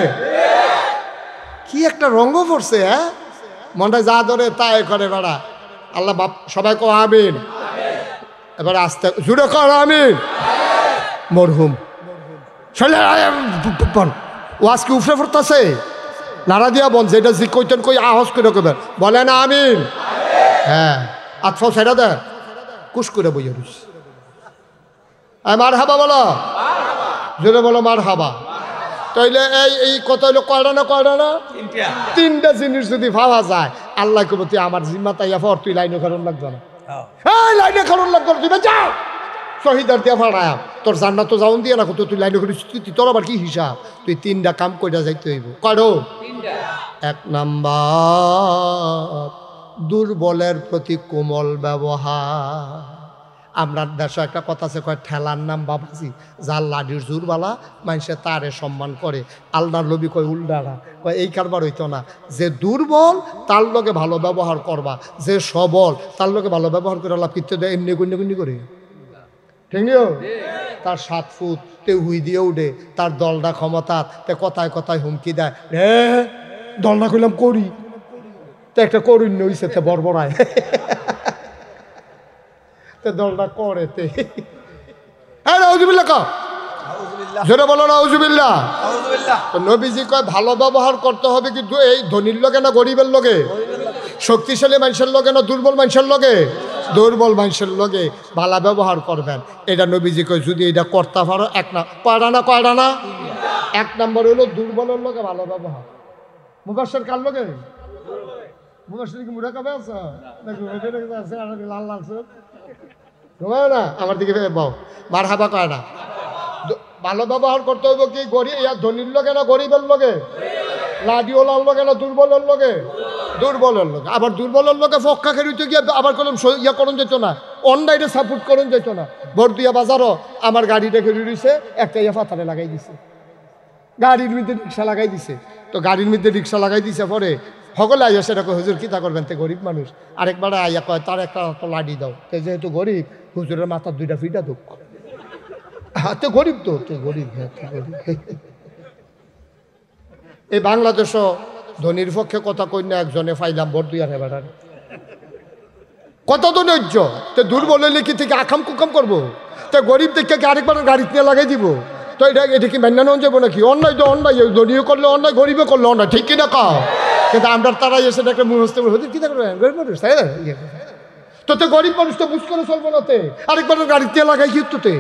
কি একটা রঙ্গ পড়ছে, হ্যাঁ মনটা যা ধরে তাই করে বেড়া। আল্লাহ বাপ সবাই কো আমিন। এবার আস্তে জুড়ে কর আমিন। মরহুম ওয়াজ কি উফরে পড়তেছে, নাড়া দিয়া বন যেটা জি কইতেন কই আহস করে কবেন বলে না আমিন। হ্যাঁ আতফাও সেটা দে কুস করে বইয়া রুস। মার হাবা বলো, জোরে বলো মার হাবা। তাইলে এই কত হইলো কয়টা না কয়টা না? 3টা জিনিস যদি ভাবা যায়, আল্লাহ কব তুই আমার জিম্মা তাইয়া ফর, তুই লাইনে কারণ লাগবে না, লাইনে কারণ লাগবে তুই যা শহীদার দিয়া ফাড়ায় তোর জান্নাত তো যাওন দিয়ে না, তুই লাইনে করিস, তোর আবার কি হিসাব? তুই 3টা কাম কইরা যাইতে হইব। কয়ডো? 1 নাম্বার দুর্বলের প্রতি কোমল ব্যবহার। আমরা দেশে একটা কথা আছে, কয় ঠেলার নাম বাবাজি, যার লাডির জোরবালা মানুষে তারে সম্মান করে। আল্লাহর নবী কয় উল্টারা, কয় এই কারবার হইতো না, যে দুর্বল তার লগে ভালো ব্যবহার করবা, যে সবল তার লগে ভালো ব্যবহার করে লাভ কিনতে দেয় এমনি গুন্নি করে। ঠিক নিও, তার 7 ফুট তে হুই দিয়ে উঠে, তার দলটা ক্ষমতা, তে কথায় কথায় হুমকি দেয়, রে দলটা কইলাম করি, তো একটা করুন হইছে তে বড়বড়ায় দলটা করে তে নাউজুবিল্লাহ জোরে বলো নাউজুবিল্লাহ। নবীজি কয় ভালো ব্যবহার করতে হবে, কিন্তু এই ধনীর লগে না গরিবের লগে, শক্তিশালী মানুষের লগে না দুর্বল মানুষের লগে, দুর্বল মানুষের লগে ভালো ব্যবহার করবেন। এটা নবীজি কয় যদি এটা করতে পারো, কয়টা না 1 নম্বর হলো দুর্বলের লগে ভালো ব্যবহার। মুবাশশির কার লগে? মুবাশশির কি মুড়া কাবে আছে নাকি আছে লাল লাল না? আমার দিকে বাও মারহাবা কয় না। ভালো ব্যবহার করতে হইব কি গরিব ধনীর লগে না গরিবের লগে, লাডিওলার লগে না দুর্বলের লগে, দুর্বলের লগে। আবার দুর্বলের লগে ফক্কা খেলতে গিয়ে আবার কোনো ইয়া করণ যেত না, অনলাইনে সাপোর্ট করণ যেত না। বরদিয়া বাজারও আমার গাড়িটা খেলে রয়েছে, একটা ইয়া ফাতারে লাগাই দিছে, গাড়ির মধ্যে রিক্সা লাগাই দিছে। তো গাড়ির মধ্যে রিক্সা লাগাই দিছে পরে সকলে আইয়া সেটা হুজুর কিতা করবেন, তে গরিব মানুষ। আরেকবার আইয়া কয় তার একটা লাডি দাও, যেহেতু গরিব হুজুরের মাথার 2টা ফিটা দুঃখ। তুই গরিব তো, তুই গরিব, হ্যাঁ তুই গরিব। এই বাংলাদেশও ধনির পক্ষে কথা কই না, একজনে ফাইলাম ভোট দুই আর হেবাটার কত তো নৈর্য। তো দুর্বল হইলে কি থেকে আকাম কুকাম করবো? তো গরিব দেখে আরেকবার গাড়িতে নিয়ে লাগাই দিব? তো এটা কি মেনে নেওয়া যাবো নাকি? অন্যায় তো অন্যায়, ধনীও করলে অন্যায়, গরিবে করলে অন্যায়, ঠিক কিনা কাও? কিন্তু আমরা তারাই এসে একটা মুহূর্তে হতে কি করবেন গরিব মানুষ, তাই না? তো গরিব মানুষ তো বুঝ করে চলবো না, তে আরেকবার গাড়িতে লাগাই কি তোতে?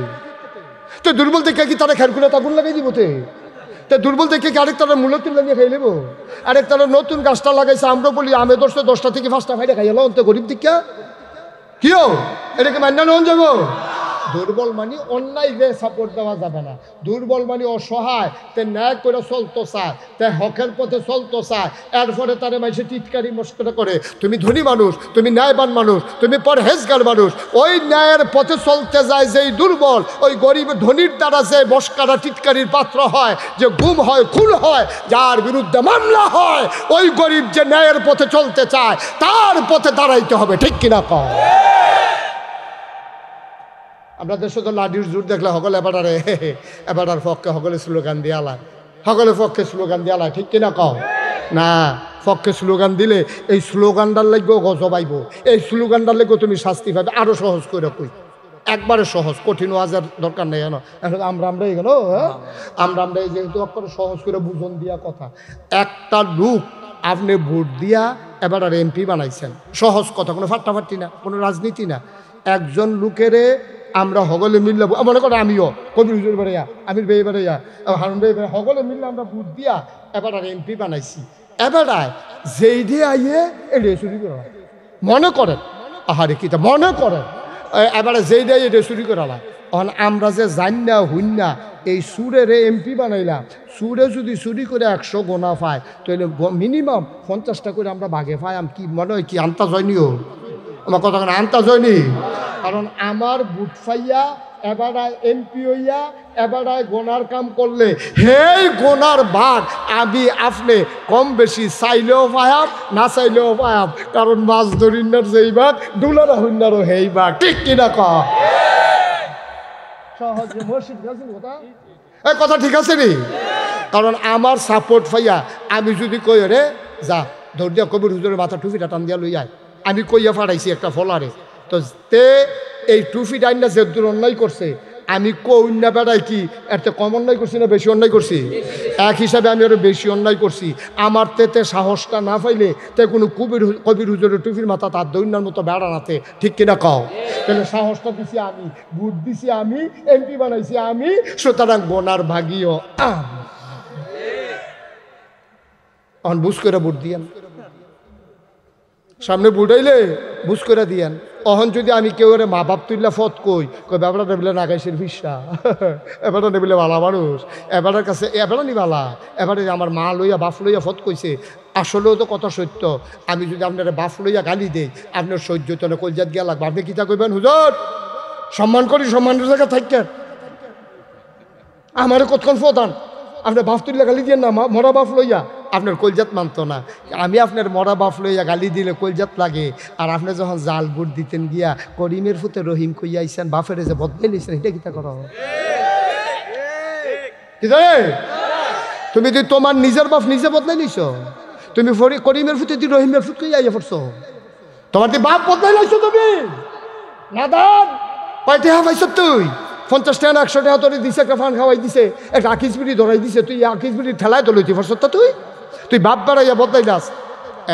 তো দুর্বল দেখে কি তারা খেরকুলে তাগুন লাগাই দিব? তো দুর্বল দেখে কি আরেক তারা মূল্য তুলে নিয়ে খাই নেবো? আরেক তারা নতুন গাছটা লাগাইছে, আমরা বলি আমে 10টা থেকে 5টা ফাইডে খাই এলো, অন্ত গরিব দিকা কিও এটাকে মান্য নেওয়া যাবো? দুর্বল মানে অন্যায় যে সাপোর্ট দেওয়া যাবে না। দুর্বল মানে অসহায়, তে ন্যায় করে চলতো চায়, তে হকের পথে চলতো চায়, এরপরে তারা মাইসে টিটকারি মস্করা করে। তুমি ধনী মানুষ, তুমি ন্যায়বান মানুষ, তুমি পরহেজগার মানুষ, ওই ন্যায়ের পথে চলতে যায় যেই দুর্বল, ওই গরিব ধনীর দ্বারা যে মস্করা টিটকারির পাত্র হয়, যে গুম হয়, খুন হয়, যার বিরুদ্ধে মামলা হয়, ওই গরিব যে ন্যায়ের পথে চলতে চায় তার পথে দাঁড়াইতে হবে, ঠিক কিনা কও? আমরা দেশে তো লাঠির জোর দেখলে সকলে এবার পক্ষে সকলে স্লোগান দিয়ালায়, সকলে পক্ষে স্লোগান দিয়ালায়, ঠিক কিনা কও? না, পক্ষে স্লোগান দিলে এই স্লোগানটার লাগবেও গজবাইব, এই স্লোগানটার লাগবেও তুমি শাস্তি পাবে। আরো সহজ করে কই, একবারে সহজ, কঠিন ওয়াজের দরকার নেই। আমরা এখানে আমরা এই যেহেতু একবারে সহজ করে বুঝন দিয়া কথা। একটা লোক আপনি ভোট দিয়া এবার আর এমপি বানাইছেন, সহজ কথা, কোনো ফাট্টাফাট্টি না, কোনো রাজনীতি না। একজন লোকেরে আমরা সকলে মিললে, মনে করো আমিও কবির হুজুর বেড়াইয়া, আমির বেয়ে বেড়াইয়া, হারুন বেয়ে বেড়া, সকলে মিললে আমরা ভোট দিয়া এবার আর এমপি বানাইছি। এবার যেই দিয়ে আইয়ে এড়ে চুরি করা মনে করেন, আহারে কিতা মনে করেন, এবারে যেই দিয়ে এটা চুরি করালাম। আমরা যে জানি না হুন না এই সুরের এমপি বানাইলাম, সুরে যদি চুরি করে 100 গোনা পায়, তাহলে মিনিমাম 50টা করে আমরা বাঘে পাই। কি মনে হয়, কি আন্তাজ হয়নিও? আমার কথা আন্তাজ হয়নি? কারণ আমার বুট ফাইয়া এবার এমপি হইয়া এবার গোনার কাম করলে হেই গোনার ভাগ আমি আপনি কম বেশি চাইলেও পায়াম, না চাইলেও পায়াম। কারণ মাছ ধরিনার যেই ভাগ, ডুলার হইনারও হেই ভাগ, ঠিক কিনা কও? সহজে মসজিদ গেছেন কথা, এই কথা ঠিক আছে নি? কারণ আমার সাপোর্ট পাইয়া আমি যদি কই রে যা ধর দিয়া কবির হুজুরের মাথা টুপিটা টান দিয়া লই আয়, আমি কইয়া ফাটাইছি একটা ফলারে, তো তে এই টুপি ডাইনটা যে দূর অন্যায় করছে, আমি কন্যা বেড়াই কি এতে কম অন্যায় করছি না বেশি অন্যায় করছি? এক হিসাবে আমি আরো বেশি অন্যায় করছি। আমার তেতে সাহসটা না পাইলে তে কোনো কবির হুজুরের টুপির মাথা তার দৈন্যার মতো বেড়ানাতে, ঠিক কিনা কও? তাহলে সাহসটা দিছি আমি, বুট দিছি আমি, এমপি বানাইছি আমি, সুতরাং বোনার ভাগিও এখন বুঝ করে বুট দিয়েন, সামনে বুড়াইলে বুঝ করে দিয়েন। অহন যদি আমি কেউ মা বাপ তুললা ফত কই ব্যাপারটা নেবিলে নাগাইছের ভিসা, এবারটা নেবিলে বালা মানুষ, এবারের কাছে এবারও নি বালা, এবারে আমার মা লইয়া বাপ লইয়া ফত কইছে, আসলেও তো কথা সত্য। আমি যদি আপনার বাপ লইয়া গালি দেই, আপনার সহ্য তো না, কলজাত গিয়া লাগবে। আপনি কিতা কইবেন, হুজুর সম্মান করি, সম্মানের জায়গা থাকেন, আমার কতক্ষণ ফতান, আপনার বাপ তুললে গালি দিয়ে না, মরা বাপ লইয়া আপনার কলজাত মানতো না। আমি আপনার মরা বাপ লইয়া গালি দিলে কলজাত লাগে, আর আপনি যখন জাল বুট দিতেন গিয়া করিমের ফুতে রহিম কইয়া আইসেন, বাপের যে বদলাই লিছেন, এটা কিতা করো? কি জানে তুমি তুই তোমার নিজের বাপ নিজে বদলাই নিছ, তুমি করিমের ফুতে তুই রহিমের ফুট কইয়া আইয়া পড়ছো, তোমার তুই বাপ বদলাই লাইছো তুমি না দান কয়টা পাইছ তুই? 50 টাকা 100 টাকা তোরে দিছে, একটা ফান খাওয়াই দিছে, একটা আকিস বিড়ি ধরাই দিছে, তুই আকিস বিড়ি ঠেলায় তো লইতে পারছ তো? তুই বাপ বাড়াইয়া বদলাই দাস।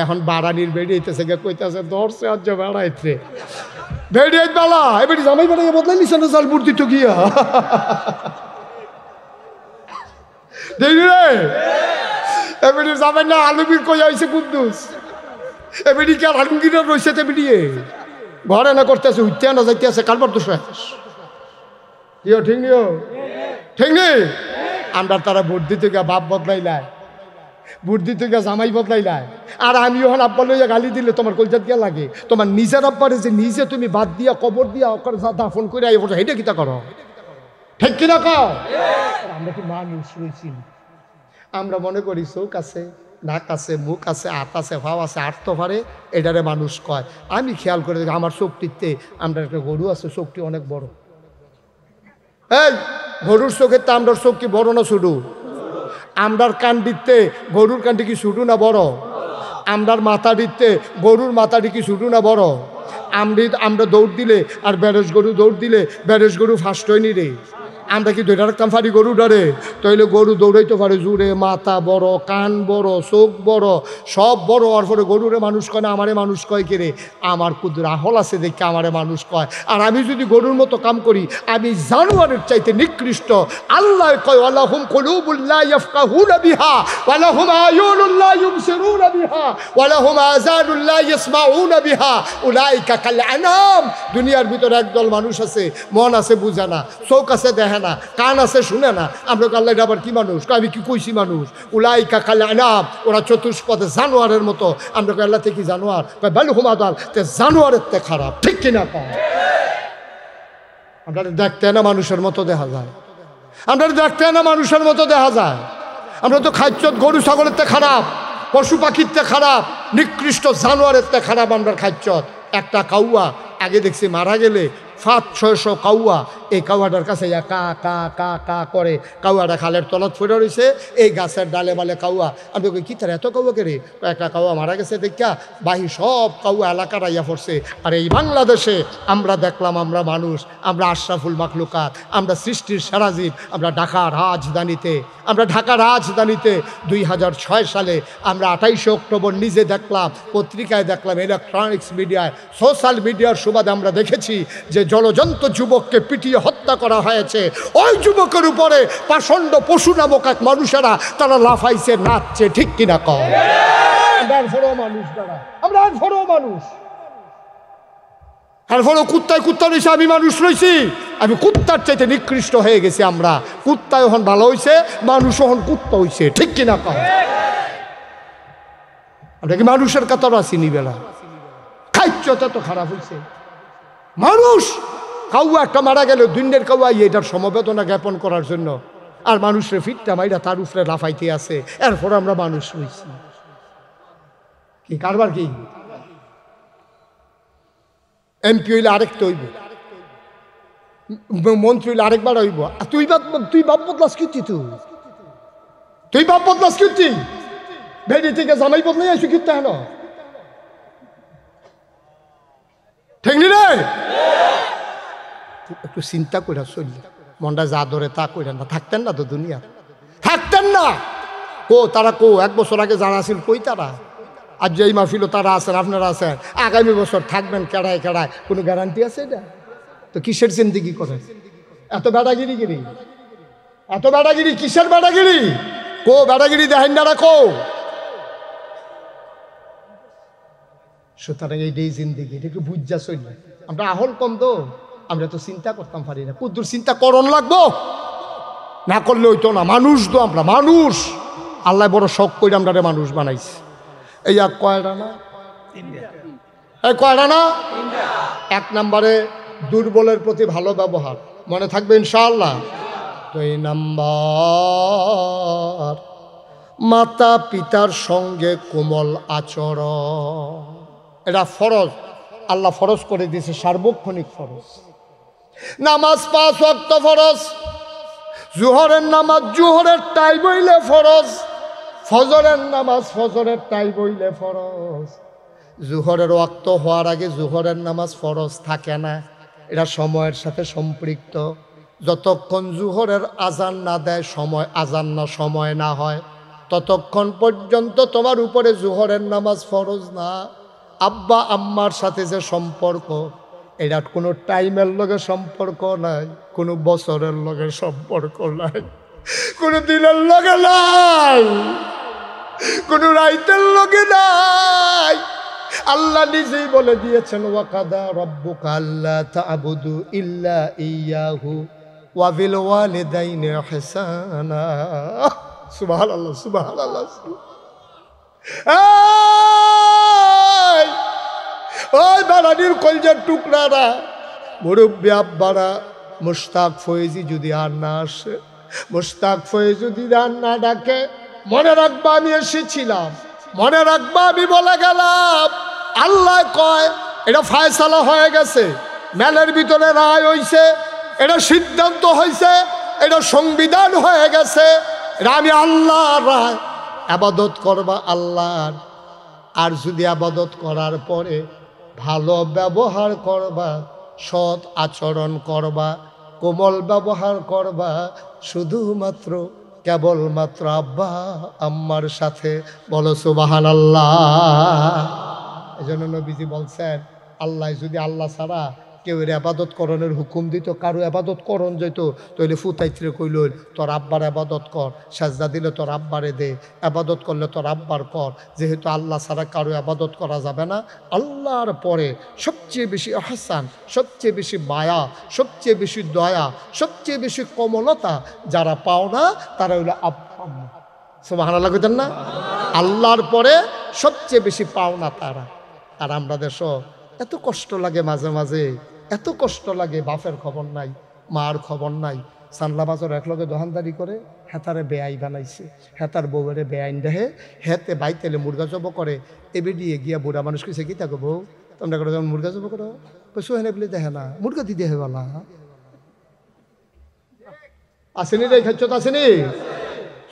এখন বাড়ানির বেড়িয়েছে গে কইতেছে ধরছে আজ বেড়াইছে বেড়িয়ে বেলা এবারে জামাই বাড়াইয়া বদলাই নিছে না, জাল বুট দিত গিয়া দেখি রে এবারে জামাই না আলুবির কইয়া হয়েছে কুদ্দুস, এবারে কি আর আলমগীরা রয়েছে তে বেরিয়ে ঘরে না করতেছে, উঠতে না যাইতে আছে, কারবার তো শেষ। কিও ঠিক নিও, ঠিক নেই? আমরা তারা ভোট দিতে গিয়া বাপ বদলাইলায়, ভোট দিতে গিয়া জামাই বদলাইলায়, আর আমি ওখান আব্বা লইয়া গালি দিলে তোমার কলজাত গিয়া লাগে। তোমার নিজের আব্বারে যে নিজে তুমি বাদ দিয়া কবর দিয়া দাফন করে আই বসে, এটা কিতা করো, ঠিক কিনা কও? আমরা কি মানুষ রয়েছি? আমরা মনে করি চোখ আছে, নাক আছে, মুখ আছে, হাত আছে, ভাও আছে, আট তো পারে, এটারে মানুষ কয়। আমি খেয়াল করে দেখি আমার চোখটিতে আমরা একটা গরু আছে, চোখটি অনেক বড়। এই গরুর চোখের তা আমরার চোখ কি বড় না ছোট? আমরার কান দিতে গরুর কানটি কি ছোট না বড়? আমরার মাথা দিতে গরুর মাথাটি কি ছোট না বড়? আমরা দৌড় দিলে আর বেরেস গরু দৌড় দিলে বেরেস গরু ফার্স্ট হয়নি রে। আমরা কি ধরে রাখতাম পারি গরু ডরে? তাইলে গরু দৌড়াইতে পারে জুড়ে, মাথা বড়, কান বড়, চোখ বড়, সব বড় হওয়ার পরে গরুরে মানুষ কয় না, আমারে মানুষ কয় কে রে? আমার কুদুর আহল আছে দেখে আমারে মানুষ কয়। আর আমি যদি গরুর মতো কাম করি আমি জানোয়ারের চাইতে নিকৃষ্ট। আল্লাহ কয় ওয়ালাহুম কুলুবুল লা ইয়াফকাহুনা বিহা ওয়ালাহুম আয়ুনুল লা ইউবসিরুনা বিহা ওয়ালাহুম আযানুল লা ইয়াসমাউনা বিহা উলাইকা কাল আনাম। দুনিয়ার ভিতরে একদল মানুষ আছে, মন আছে বুঝে না, চোখ আছে দেখে না, কান আছে শুনে না। আমরা আল্লাহ আবার কি মানুষ? আমি কি কইছি মানুষ? উলাইকা কাল আনাম, ওরা চতুষ্পদে জানোয়ারের মতো। আমরা আল্লাহ থেকে জানোয়ার কয় বাল হুমাদাল, তে জানোয়ারের তে খারাপ, ঠিক কিনা কয়? আমরা দেখতে না মানুষের মতো দেখা যায়, আমরা দেখতে না মানুষের মতো দেখা যায়। আমরা তো খাদ্য গরু ছাগলের তে খারাপ, পশু পাখির তে খারাপ, নিকৃষ্ট জানোয়ারের তে খারাপ আমরা খাদ্য। একটা কাউয়া আগে দেখছি মারা গেলে 500-600 কাউয়া এই কাউয়াটার কাছে কা কা কা কা করে। কাউয়াটা খালের তলত ফুটে রয়েছে, এই গাছের ডালে বালে কাউয়া। আমি কই কি তার এত কাউয়া কে রে? একটা কাউয়া মারা গেছে দেখা বাহি সব কাউয়া এলাকার আইয়া পড়ছে। আর এই বাংলাদেশে আমরা দেখলাম আমরা মানুষ, আমরা আশরাফুল মাখলুকাত, আমরা সৃষ্টির সেরা জীব। আমরা ঢাকা রাজধানীতে 2006 সালে আমরা 28 অক্টোবর নিজে দেখলাম, পত্রিকায় দেখলাম, ইলেকট্রনিক্স মিডিয়ায়, সোশ্যাল মিডিয়ার সুবাদে আমরা দেখেছি যে জলজন্ত যুবককে পিটিয়ে হত্যা করা হয়েছে। ওই যুবকের উপরে পাষণ্ড পশু নামক এক মানুষেরা তারা লাফাইছে, নাচছে, ঠিক কিনা কম? মানুষ দ্বারা আমরা মানুষ, এরপরও কুত্তা রয়েছে, আমি মানুষ রয়েছি। আমি কুত্তার চাইতে নিকৃষ্ট হয়ে গেছি। আমরা কুত্তায় এখন ভালো হয়েছে, মানুষ এখন কুত্তা হয়েছে, ঠিক কিনা কম? আমরা কি মানুষের কাতার আছি নিবেলা? খাইচ্ছটা তো খারাপ হয়েছে। মানুষ কাউয়া একটা মারা গেল, দুনিয়ার কাউয়া এটার সমবেদনা জ্ঞাপন করার জন্য, আর মানুষের ফিটটা মাইরা তার উপরে লাফাইতে আছে। এরপর আমরা মানুষ হয়েছি। কি কারবার কি? এমপি হইলে আরেকটা হইব, মন্ত্রী হইলে আরেকবার হইব। তুই বাপ বদলাস কি? তুই বাপ বদলাস কি? ভেড়ি থেকে জামাই বদলাই আসি কিন্তু হেন, ঠিক নি রে? একটু চিন্তা করে চললে মনটা যা ধরে তা করে না, থাকতেন না তো দুনিয়া, থাকতেন না। তারা 1 বছর আগে যারা আছিল কই তারা? আর যেই মাহফিল তারা আছেন, আপনারা আছেন, আগামী বছর থাকবেন কেড়ায় কোনো গ্যারান্টি আছে এটা? তো কিসের জিন্দিগি করে এত বেড়াগিরি? এত বেড়াগিরি কিসের বেড়াগিরি? বেড়াগিরি দেখেন না রাখো। সুতরাং এইটাই জিন্দিগি, এটা একটু বুঝা চলল। আমরা আহল কম তো, আমরা তো চিন্তা করতাম পারি না। কুদ্দুর চিন্তা করণ লাগবো, না করলে হইতো না। মানুষ তো আমরা মানুষ, আল্লাহ বড় শখ করে আমরা মানুষ বানাইছি। এই কয়টা না, এই কয়টা না? 1 নম্বরে দুর্বলের প্রতি ভালো ব্যবহার, মনে থাকবে ইনশাআল্লাহ। 2 নম্বর মাতা পিতার সঙ্গে কোমল আচরণ। এটা ফরজ, আল্লাহ ফরজ করে দিয়েছে, সার্বক্ষণিক ফরজ। নামাজ 5 ওয়াক্ত ফরজ। জোহরের নামাজ জোহরের টাইম হইলে ফরজ, ফজরের নামাজ ফজরের টাইম হইলে ফরজ। জোহরের ওয়াক্ত হওয়ার আগে জোহরের নামাজ ফরজ থাকে না, এটা সময়ের সাথে সম্পৃক্ত। যতক্ষণ জোহরের আজান না দেয়, সময় না হয়, ততক্ষণ পর্যন্ত তোমার উপরে জোহরের নামাজ ফরজ না। আব্বা আম্মার সাথে যে সম্পর্ক, এটা কোনো টাইমের লগে সম্পর্ক নাই, কোনো বছরের লগে সম্পর্ক নাই, কোনো দিনের লগে নাই, কোনো রাইতের লগে নাই। আল্লাহ নিজেই বলে দিয়েছেন, ওয়াকাদা রাব্বুকা আল্লা তা'বুদু ইল্লা ইয়াহু ওয়া বিল ওয়ালিদাইনি ইহসানা। সুবহানাল্লাহ, সুবহানাল্লাহ। ওই বাড়ানির কলজার টুকরারা, মুরব্বী আব্বারা, মুশতাক ফয়েজি যদি আর না আসে, মুশতাক ফয়েজি যদি আর না ডাকে, মনে রাখবা আমি এসেছিলাম, মনে রাখবা আমি বলে গেলাম। আল্লাহ কয় এটা ফায়সালা হয়ে গেছে, মেলের ভিতরে রায় হইছে, এটা সিদ্ধান্ত হয়েছে, এটা সংবিধান হয়ে গেছে। আমি আল্লাহর ইবাদত করবা আল্লাহর, আর যদি ইবাদত করার পরে ভালো ব্যবহার করবা, সৎ আচরণ করবা, কোমল ব্যবহার করবা, শুধুমাত্র কেবলমাত্র আব্বা আম্মার সাথে। বলো সুবহানাল্লাহ। এজন্য নবীজি বলছেন, আল্লাহ যদি আল্লাহ ছাড়া কেউ এর আবাদত করণের হুকুম দিত, কারো আবাদত করণ যেত, তাহলে ফুতাইত্রে কইল তোর আব্বার আবাদত কর, সাজদা দিলে তোর আব্বারে দে, আবাদত করলে তোর আব্বার কর। যেহেতু আল্লাহ ছাড়া কারো আবাদত করা যাবে না, আল্লাহর পরে সবচেয়ে বেশি আহসান, সবচেয়ে বেশি মায়া, সবচেয়ে বেশি দয়া, সবচেয়ে বেশি কোমলতা যারা পাও না তারা হইল আব্বা। সুবহানাল্লাহ কইতেন না? আল্লাহর পরে সবচেয়ে বেশি পাও না তারা। আর আমরা দেশ এত কষ্ট লাগে মাঝে মাঝে, এত কষ্ট লাগে, বাপের খবর নাই, মার খবর নাই। সানলা বাজার একলগে দোকানদারি করে, হেতারে বেআই বানাইছে, হেতার বউরে বেআইন দেহে, হেতে বাইতেলে মুরগা জব করে। এবে দিয়ে গিয়া বুড়া মানুষ কইছে কি থাকো বউ তোমরা করে যেমন মুরগা জব করো, সোহেনে বলে দেখে না মুরগা দিদি হে বলা আসেনি রে, খাচ্ছ তো আসেনি,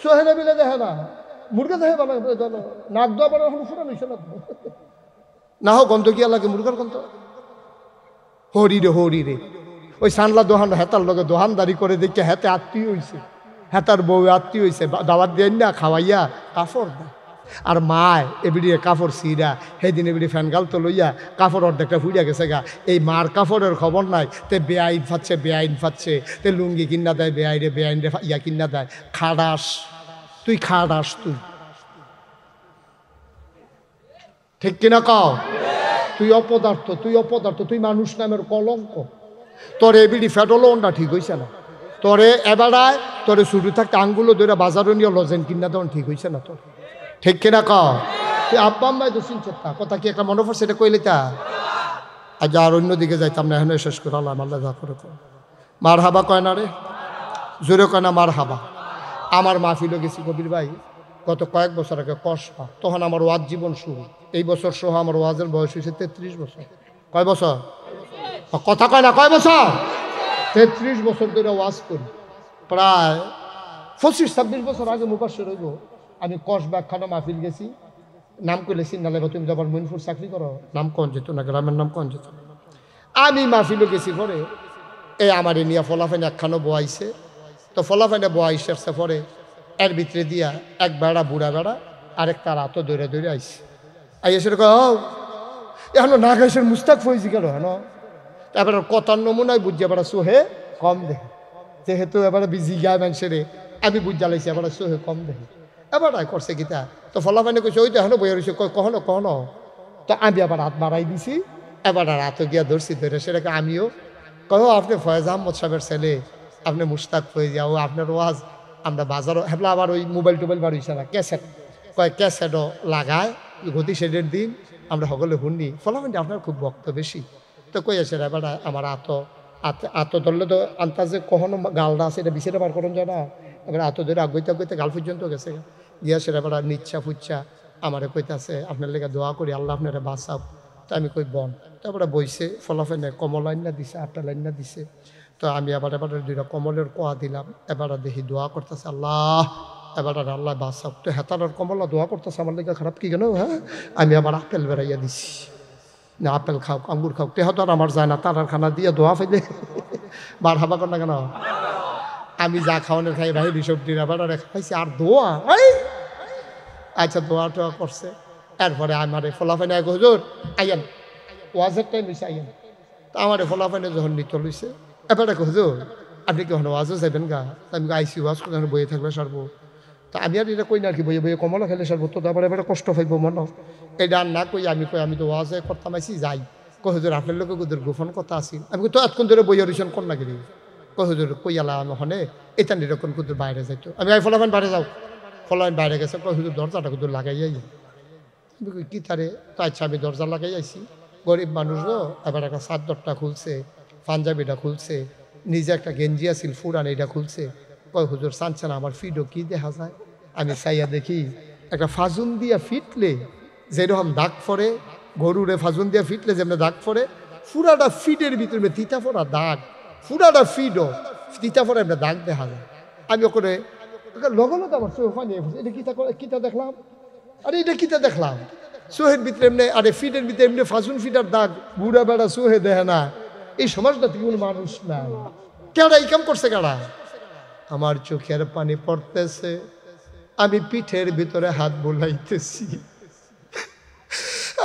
সোহেনে বলে দেখে না মুরগা দেহে বলা, নাক দোয়া বলা এখন ফুটা নিছে না হোক গন্ধ কি লাগে মুরগার গন্ধ। হরি রে হরি রে, ওই সানলা দোহান হেতার লগে দোহানদারি করে দেখে হেতে আত্মীয় হয়েছে, হেতার বউ আত্মীয় হয়েছে, দাওয়াত দিয়ে না খাওয়াইয়া কাপড় দেয়। আর মায় এবিড়িয়ে কাপড় সিরা, সেদিন এবিড়ি ফ্যান গাল তো লইয়া কাপড় অর্ধেকটা ফুড়িয়া গেছে গা। এই মার কাপড়ের খবর নাই, তে বেআইন ফাচ্ছে, বেআইন ফাচ্ছে, তে লুঙ্গি কিনা দেয় বেআই রে, বেআইন রে ইয়া কিনা দেয়। খাড়াস তুই, খাড়াস তুই, ঠিক কিনা কও? তুই অপদার্থ, তুই অপদার্থ, তুই মানুষ নামের কলঙ্ক। তোর এবিডি ফেডলনটা ঠিক হয়েছে না, তোরে এবারায় তোরে শুরু থাকতে আঙ্গুলো ধরে বাজারও নিয়ে লজেন কিনা দেওয়ান ঠিক হয়েছে না তোর, ঠিক কিনা কও? তুই আব্বা আম্মাই তো চিনছে তা কথা কি একটা মনে পড়ছে এটা কইলে তা আজ আর অন্যদিকে যাইতাম না, এখন শেষ করে আল্লাহ আল্লাহ যা করে মার হাবা কয় না রে, জোরে কয় না মার হাবা। আমার মাহফিলও গেছি কবির ভাই গত কয়েক বছর আগে কসবা, তখন আমার ওয়াজ জীবন শুরু। এই বছর সহ আমার ওয়াজের বয়স হয়েছে 33 বছর। কয় বছর? কথা কয় না, কয় বছর? 33 বছর ধরে ওয়াজ করি। প্রায় 25-26 বছর আগে মুবাশশির হইব আমি কসবা খানো মাহফিল গেছি। নাম করলে চিন্তা লাগবে, তুমি যাবার মইনপুর চাকরি করো, নাম কন যেত না, গ্রামের নাম কন যেত। আমি মাহফিলও গেছি পরে এই আমার এ নিয়ে ফলাফাইনে একখানো বোয়াইছে, তো ফলাফাইনে বোয়াইছে পরে এর ভিতরে দিয়া এক বেড়া বুড়া বেড়া আরেক তার হাত দৌড়ে দৌড়ে আইসে, আইসে এখন না গাইছেন মুস্তাক ফইজি গেল হেন। তারপরে কথার নমুনায় বুঝিয়া বেড়া সোহে কম দেখে, যেহেতু এবারে বিজি গায় মানুষের আমি বুঝা লাইছি এবার সোহে কম দেখে। এবার করছে গীতা তো ফলাফাইনে কইছে ওই তো এখনো বইয়া রয়েছে, কখনো কখনো তো আমি আবার হাত মারাই দিছি। এবার আর হাতও গিয়া ধরছি, ধরে সেটাকে আমিও কহ আপনি ফয়েজ আহমদ সাহেবের ছেলে, আপনি মুস্তাক ফইজিয়া, ও আপনার ওয়াজ আমরা বাজারও হেবলা আবার ওই মোবাইল টোবাইল বার হইছে না, ক্যাসেট কয় ক্যাসেটও লাগায় গতি সেটের দিন আমরা সকলে শুনি। ফলাফল আপনার খুব ভক্ত বেশি, তো কই আছে এবার আমার আত ধরলে তো আন্তাজে কখনো গালটা আছে এটা বিছেটা বার করুন যায় না। এবার আত ধরে আগুইতে আগুইতে গাল পর্যন্ত গেছে, গিয়া সেটা এবার নিচ্ছা ফুচ্ছা আমারে কইতাছে আপনার লেগে দোয়া করি আল্লাহ আপনারা বাঁচাও। তো আমি কই বন, তারপরে বইছে ফলাফল কমল লাইন না দিছে, 8টা লাইন না দিছে। তো আমি এবার 2টা কমলের কোয়া দিলাম, এবার দেখি দোয়া করতেছে আল্লাহ, এবার আল্লাহ বাঁচাও। তো হেতার কমলা দোয়া করতেছে আমার লেগে খারাপ কি কেন? হ্যাঁ আমি আবার আপেল বেড়াইয়া দিছি, না আপেল খাও আঙ্গুর খাও, তেহ তো আর আমার যায় না, তার খানা দিয়ে দোয়া ফেলে বার হাবা কর না কেন? আমি যা খাওয়ানোর খাই ভাই ঋষভটির আবার খাইছি আর দোয়া। আচ্ছা দোয়া টোয়া করছে, এরপরে আমার ফলাফাইনে হুজুর আইয়েন ওয়াজের টাইম হয়েছে আইয়েন। তো আমার ফলাফাইনে যখন নিত লইছে এবার হুজুর আপনি কি ওয়াজও যাবেন গা? আমি আইসি ওয়াজ করে বইয়ে থাকলে সারবো। তো আমি আর এটা কই না আর কি বইয়ে বইয়ে কমলা খেলে সারবো, তো তারপরে এবার কষ্ট পাইব মনে এটা আর না কই আমি কই আমি তো ওয়াজে করতাম আইসি যাই। কই হুজুর আপনার লোক ওদের গোপন কথা আসিল, আমি তো এতক্ষণ ধরে বইয়ে রিশন কর না গেলি। কই হুজুর কই আলা ওখানে এটা নিরক্ষণ কুদুর বাইরে যাইতো, আমি আই ফলাফাইন বাইরে যাও, ফলাফাইন বাইরে গেছে। কই হুজুর দরজাটা কুদুর লাগাই যাই, আমি কি তারে? তো আচ্ছা আমি দরজা লাগাই আইসি, গরিব মানুষও এবার একটা চাদরটা খুলছে, পাঞ্জাবিটা খুলছে, নিজে একটা গেঞ্জি আছিল ফুরান এটা খুলছে। কয় হুজুর চানছেন আমার ফিডও কি দেখা যায়? আমি চাইয়া দেখি একটা ফাজুন দিয়া ফিটলে যেরকম দাগ পরে, গরুরে ফাজুন দিয়া ফিটলে যেমন দাগ পরে, ফুরাটা ফিডের ভিতরে তিতা পড়া দাগ, ফুরাটা ফিডও তিতা পরে আমরা দাগ দেখা যায়। আমি ওখানে লগলত আমার চোখ পানি এটা কিতা দেখলাম, আরে এটা কিতা দেখলাম চোহের ভিতরে এমনি, আরে ফিটের ভিতরে এমনি ফাঁসুন ফিটার দাগ, বুড়া বেড়া চোহে দেখে না। এই সমাজটা থেকে কোনো মানুষ নাই, কেডা এই কাম করছে কেডা? আমার চোখের পানি পড়তেছে, আমি পিঠের ভিতরে হাত বুলাইতেছি।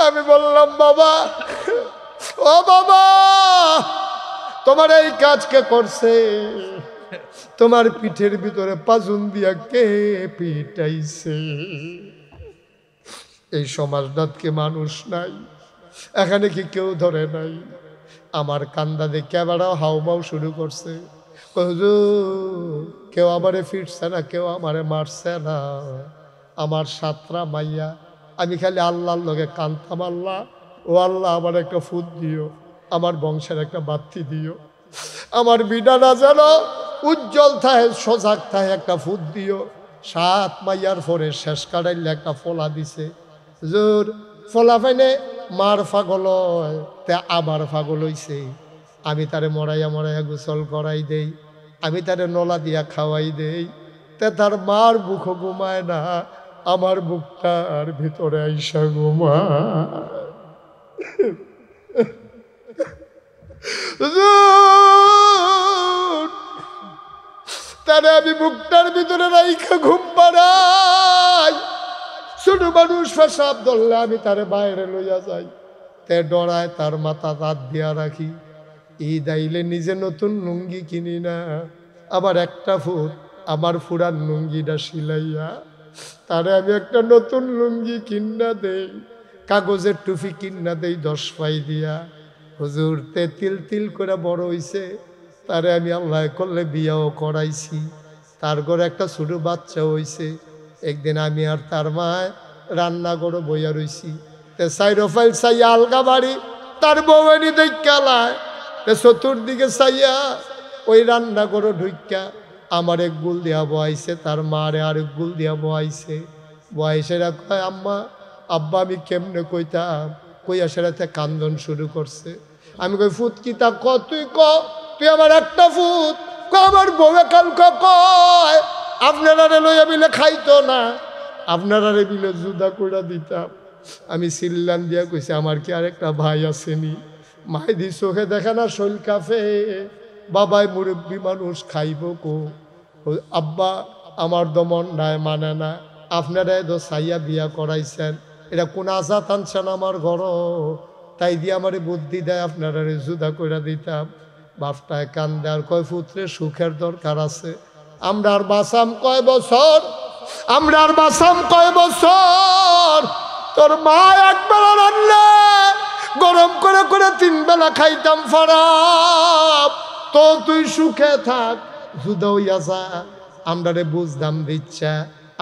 আমি বললাম, বাবা, ও বাবা, তোমার এই কাজ কে করছে? তোমার পিঠের ভিতরে পাজুন দিয়া কে পিটাইছে? এই সমাজটাকে মানুষ নাই, এখানে কি কেউ ধরে নাই? আমার কান্দা দেখে আবারও হাউমাউ শুরু করছে। হুজুর, কেউ আমারে ফিরছে না, কেউ আমারে মারছে না, আমার 7টা মাইয়া, আমি খালি আল্লাহর লগে কান্দতাম, আল্লাহ ও আল্লাহ আমার একটা ফুট দিও, আমার বংশের একটা বাতি দিও, আমার বিডানা যেন উজ্জ্বল থাকে, সজাগ থাকে, একটা ফুট দিও। 7 মাইয়ার পরে শেষ কাটাইলে একটা ফলা দিছে। হুজুর, ফলা পাইনে মার পাগল হয়, তে আবার পাগল হইছে। আমি তারে মরাইয়া মরাইয়া গোসল করাই দেই, আমি তারে নলা দিয়া খাওয়াই দেই, তে তার মার বুকও ঘুমায় না, আমার বুকটার ভিতরে আইসা ঘুমায়। তারে আমি বুকটার ভিতরে রাইখা ঘুম পাড়াই। ছোট মানুষ পেশাব ধরলে আমি তারে বাইরে লইয়া যাই, তে ডরায় তার মাথা রাত দিয়া রাখি। ঈদ আইলে নিজে নতুন লুঙ্গি কিনি না, আবার একটা ফুট আমার ফুরান লুঙ্গিটা সিলাইয়া তারে আমি একটা নতুন লুঙ্গি কিনা দেই, কাগজের টুপি কিনা দেই 10 পাই দিয়া। হুজুর, তে তিল তিল করে বড় হইছে, তারে আমি আল্লাহ করলে বিয়াও করাইছি, তার ঘরে একটা ছোট বাচ্চা হইছে। একদিন আমি আর তার মায় রান্না করে বইয়া রইছি, তে সাইরোফাইল চাইয়া আলগা বাড়ি, তার বউনি দেখালায়, তে চতুর্দিকে চাইয়া ওই রান্না করে ঢুইকা আমার এক গুল দিয়া বয়াইছে, তার মারে আরেক গুল দিয়া বয়াইছে। বয়াইছেরা কয়, আম্মা আব্বা আমি কেমনে কইতাম, কইয়া সেরাতে কান্দন শুরু করছে। আমি কই, ফুট কি তা ক, তুই ক, তুই আমার একটা ফুট ক। আমার বউয়ে কালকে কয় আপনারা লইয়া মিলে খাইতো না, আপনারা মিলে জুদা কইরা দিতাম। আমি সিল্লান দিয়া কইছি, আমার কি আরেকটা ভাই আসেনি? মাইদি চোখে দেখে না, শৈল কাফে, বাবাই মুরব্বী মানুষ, খাইব কো? আব্বা আমার দমন নাই, মানে না, আপনারা তো সাইয়া বিয়া করাইছেন, এটা কোন আজাত আনছেন আমার ঘর, তাই দিয়ে আমার বুদ্ধি দেয় আপনারা জুদা কইরা দিতাম। বাপটায় কান্দে আর কয়, পুত্রে সুখের দরকার আছে, আমরা আর বাসাম কয় বছর, আমরা আর বাসাম কয় বছর, তোর মা একবার রান্না গরম করে করে 3 বেলা খাইতাম ফারাপ, তো তুই সুখে থাক, জুদা হইয়া যা, আমরা রে বুঝদাম দিচ্ছা,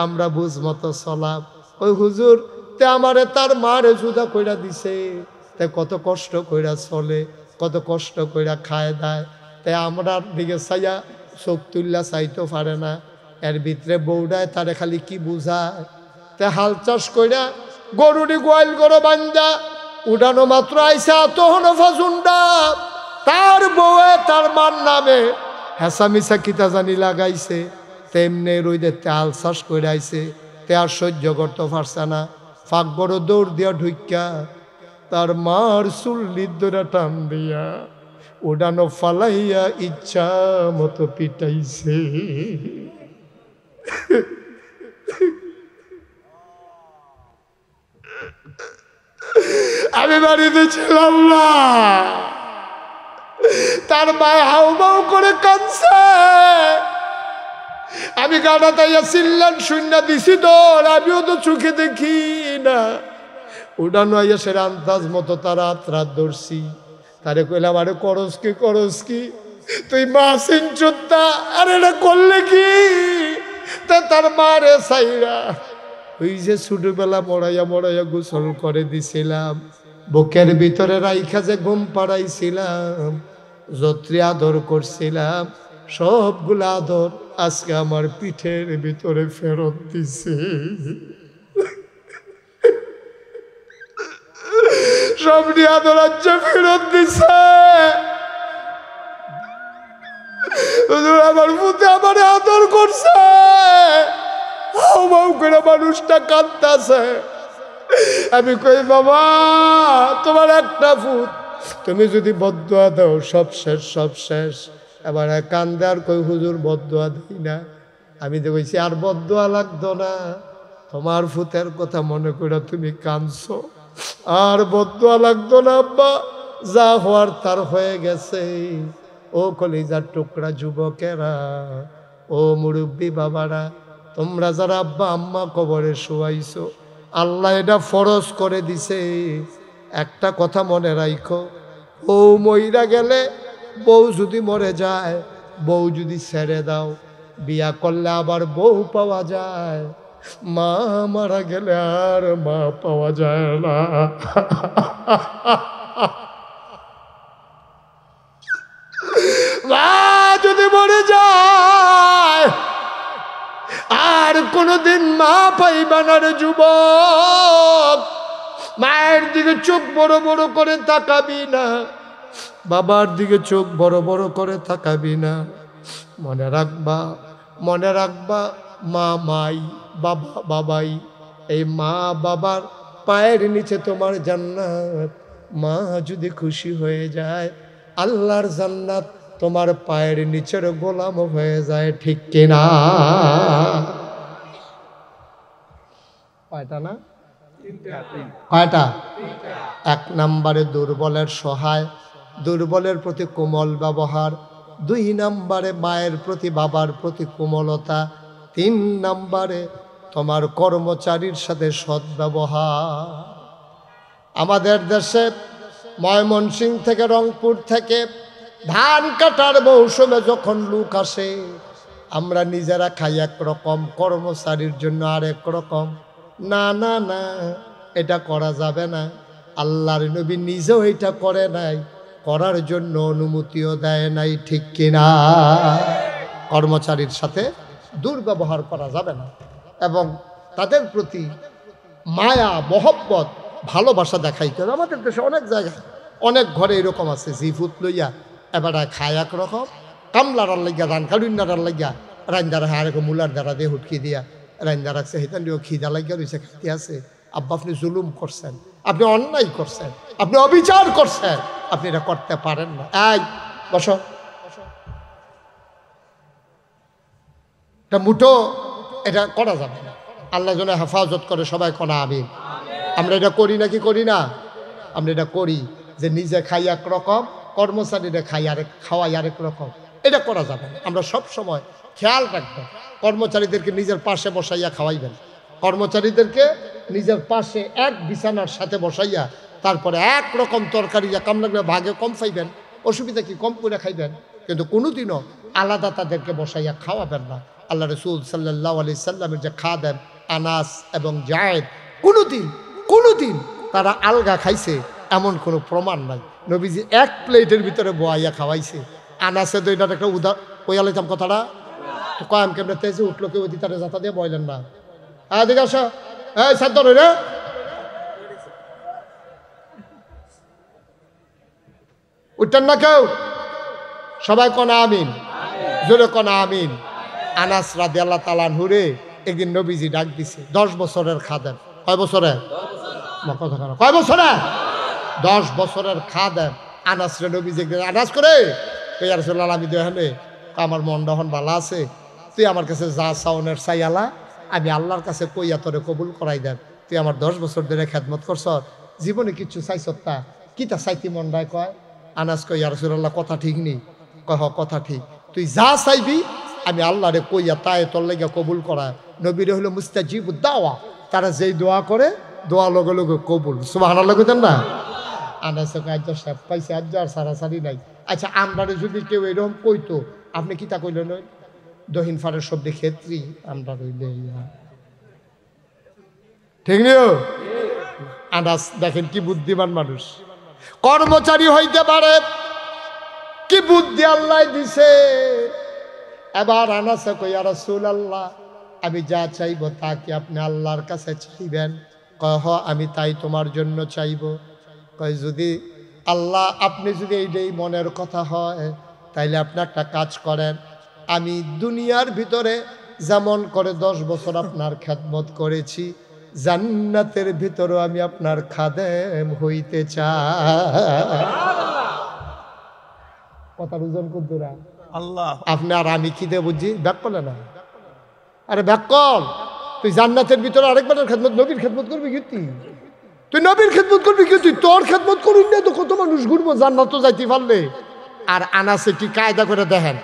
আমরা বুঝ মতো চলাম। ওই হুজুর, তে আমারে তার মারে জুদা কইরা দিছে, তে কত কষ্ট কইরা চলে, কত কষ্ট কইরা খায় দায়, তাই আমরা দিকে চাইয়া চোখ তুললা চাইতে পারে না। এর ভিতরে বউডায় তারে খালি কি বুঝায়, তে হাল চাষ কইরা গরুরি গোয়াল গরো বান্দা উড়ানো মাত্র আইসা তখন ফাজুন্ডা তার বউয়ে তার মার নামে হেসা মিশা কিতা জানি লাগাইছে, তেমনি রইদে হাল চাষ কইরা আইছে, তে আর সহ্য করতে পারছে না, ফাঁক বড় দৌড় দিয়া ঢুইকা তার মার চুল্লির ধরে টান দিয়া উড়ানো ফালাইয়া ইচ্ছা মতো পিটাইছে। আমি বাড়িতে ছিলাম না, তার মায় হাউমাউ করে কাঁদছে, আমি গাড়া তাইয়া চিল্লান শূন্য দিছি তোর, আমিও তো চোখে দেখি না। উড়ানো আইয়া সে আন্দাজ মতো তার রাত ধরছি, তারে কইলাম, আরে করস কি তুই মাসিন চোদ্দা, আরে এটা করলে কি? তা তার মারে সাইরা ওই যে ছোটবেলা মরাইয়া মরাইয়া গোসল করে দিছিলাম, বুকের ভিতরে রাইখা যে ঘুম পাড়াইছিলাম, যত্রি আদর করছিলাম, সবগুলা আদর আজকে আমার পিঠের ভিতরে ফেরত দিছে। সব নিয়ে আদর আচ্ছা ফেরত দিছে। আমার পুতে আমার আদর করছে, হাউ মাউ করে মানুষটা কাঁদতেছে। আমি কই বাবা তোমার একটা ফুট, তুমি যদি বদদুয়া দাও সব শেষ সব শেষ। এবার কান্দে আর কই হুজুর বদদুয়া দিই না। আমি তো কইছি আর বদদুয়া লাগতো না, তোমার ফুতের কথা মনে করে তুমি কাঁদছো, আর বদদুয়া লাগতো না আব্বা, যা হওয়ার তার হয়ে গেছে। ও কলিজার টুকরা যুবকেরা, ও মুরব্বী বাবারা, তোমরা যারা আব্বা আম্মা কবরে শোয়াইছো, আল্লাহ এটা ফরজ করে দিছে। একটা কথা মনে রাখো, বউ মইরা গেলে, বউ যদি মরে যায়, বউ যদি ছেড়ে দাও, বিয়া করলে আবার বউ পাওয়া যায়, মা মারা গেলে আর মা পাওয়া যায় না। মা যদি মরে যায় আর কোনদিন মা পাইবা না রে যুবক। মায়ের দিকে চোখ বড় বড় করে তাকাবি না, বাবার দিকে চোখ বড় বড় করে তাকাবি না। মনে রাখবা, মনে রাখবা, মা মাই, বাবা বাবাই। এই মা বাবার পায়ের নিচে তোমার জান্নাত। মা যদি খুশি হয়ে যায়, আল্লাহর জান্নাত তোমার পায়ের নিচের গোলাম হয়ে যায়, ঠিক কিনা? কয়টা না? কয়টা? এক নম্বরে দুর্বলের সহায়, দুর্বলের প্রতি কোমল ব্যবহার। দুই নম্বরে মায়ের প্রতি বাবার প্রতি কোমলতা। তিন নম্বরে তোমার কর্মচারীর সাথে সদ্ব্যবহার। আমাদের দেশে ময়মনসিংহ থেকে রংপুর থেকে ধান কাটার মৌসুমে যখন লোক আসে, আমরা নিজেরা খাই একরকম, কর্মচারীর জন্য আরেক রকম। না না না, এটা করা যাবে না। আল্লাহর নবী নিজেও এটা করে নাই, করার জন্য অনুমতিও দেয় নাই, ঠিক কিনা? কর্মচারীর সাথে দুর্ব্যবহার করা যাবে না এবং তাদের প্রতি মায়া মহব্বত ভালোবাসা দেখাইতে হবে। আমাদের দেশে অনেক জায়গায় অনেক ঘরে এরকম আছে, জিফুত লইয়া এবার খায় একরকম, কামলার লাগিয়া ধান কালুন্নার লাগিয়া রান্দার আরেকম মূলার দ্বারা দিয়ে হুটকি দিয়া রান্দা রাখছে, হেতানিও খিদা লাগিয়া রয়েছে, খাইতে আছে। আব্বা আপনি জুলুম করছেন, আপনি অন্যায় করছেন, আপনি অবিচার করছেন, আপনি এটা করতে পারেন না। এই বসো, এটা মুঠো এটা করা যাবে না। আল্লাহ যেন হেফাজত করে, সবাই কোনা আমিন। আমরা এটা করি নাকি করি না? আমরা এটা করি যে নিজে খাই একরকম, কর্মচারীরা খাওয়াই আরেক রকম। এটা করা যাবে না। আমরা সব সময় খেয়াল রাখবেন, কর্মচারীদেরকে নিজের পাশে বসাইয়া খাওয়াইবেন, কর্মচারীদেরকে নিজের পাশে এক বিছানার সাথে বসাইয়া তারপরে একরকম তরকারি যা কাম লাগলে ভাগে কম খাইবেন, অসুবিধা কি, কম করে খাইবেন, কিন্তু কোনোদিনও আলাদা তাদেরকে বসাইয়া খাওয়াবেন না। আল্লাহ রসুল সাল্লাল্লাহু আলাইহি সাল্লামের যে খাদেম আনাস এবং জায়েদ, কোনোদিন তারা আলগা খাইছে এমন কোনো প্রমাণ নাই। নবীজি এক প্লেটের ভিতরে বোয়াইয়া খাওয়াইছে। আনাসে তো এটার একটা কইয়া লাইতাম কথাটা, তো কয়াম কেমনে তেজে উঠলো, কেউ দিতারে যাতা দিয়ে বললেন না। দিকে আসো, এই সাধ্য রই রে, উঠতেন না কেউ, সবাই কনা আমিন, জোরে কনা আমিন। আনাস রাদিয়াল্লাহু তাআলা আনহু রে একদিন নবীজি ডাক দিছে, 10 বছরের খাদেম। কয় বছরের? কয় বছরের? 10 বছরের খাদেম আনাস রে নবীজি একদিন আনাস করে, ইয়া রাসূলুল্লাহ আমি দেখে আমার মনটা এখন ভালো আছে, তুই আমার কাছে যা চাওনের চাইয়ালা, আমি আল্লাহর কাছে কইয়া তোরে কবুল করাই দেন। তুই আমার 10 বছর ধরে খেদমত করছ, জীবনে কিচ্ছু চাইছ তা কিতা চাইতি মনটায়? কয় আনাস কই, ইয়া রাসূলুল্লাহ কথা ঠিক নেই। কয় হ কথা ঠিক, তুই যা চাইবি আমি আল্লাহরে কইয়া তাই তোর লাগিয়া কবুল করা। নবীরে হলো মুস্তাজিবুদ দাওয়া, তারা যেই দোয়া করে দোয়া লগে লগে কবুল। সুবহানাল্লাহ কইতেন না? আনাসে আজ সাপ পাইছে, আজ আর সারাসারি নাই। আচ্ছা আমরা যদি কেউ এরকম কইতো, আপনি কিতা কইলেন? দহিন ফারের শব্দে ক্ষেত্রী আমরা রইলে, ঠিক নিও। আনাস দেখেন কি বুদ্ধিমান মানুষ, কর্মচারী হইতে পারে, কি বুদ্ধি আল্লাহ দিছে। এবার আনাসে কই, ইয়া রাসূলুল্লাহ আমি যা চাইব তা কি আপনি আল্লাহর কাছে চাইবেন? কয় হ, আমি তাই তোমার জন্য চাইব। কয় যদি আল্লাহ আপনি যদি এইটাই মনের কথা হয়, তাইলে আপনি একটা কাজ করেন, আমি দুনিয়ার ভিতরে যেমন করে 10 বছর আপনার খেদমত করেছি, জান্নাতের ভিতরেও আমি আপনার খাদেম হইতে চাই। কথার ওজন কুদ্দুরা আল্লাহ। আপনি আর আমি কি দিয়ে বুঝি? ব্যাক করলে না, আরে ব্যাক কর। তুই জান্নাতের ভিতরে আরেকবার খেদমত, নবীর খেদমত করবি কি? তুই নবীর খেদমত করবি কি? তুই তোর খেদমত করুন না তো কত মানুষ ঘুরবো জান্নাত তো যাইতে পারলে। আর আনাসে কি কায়দা করে দেখেন,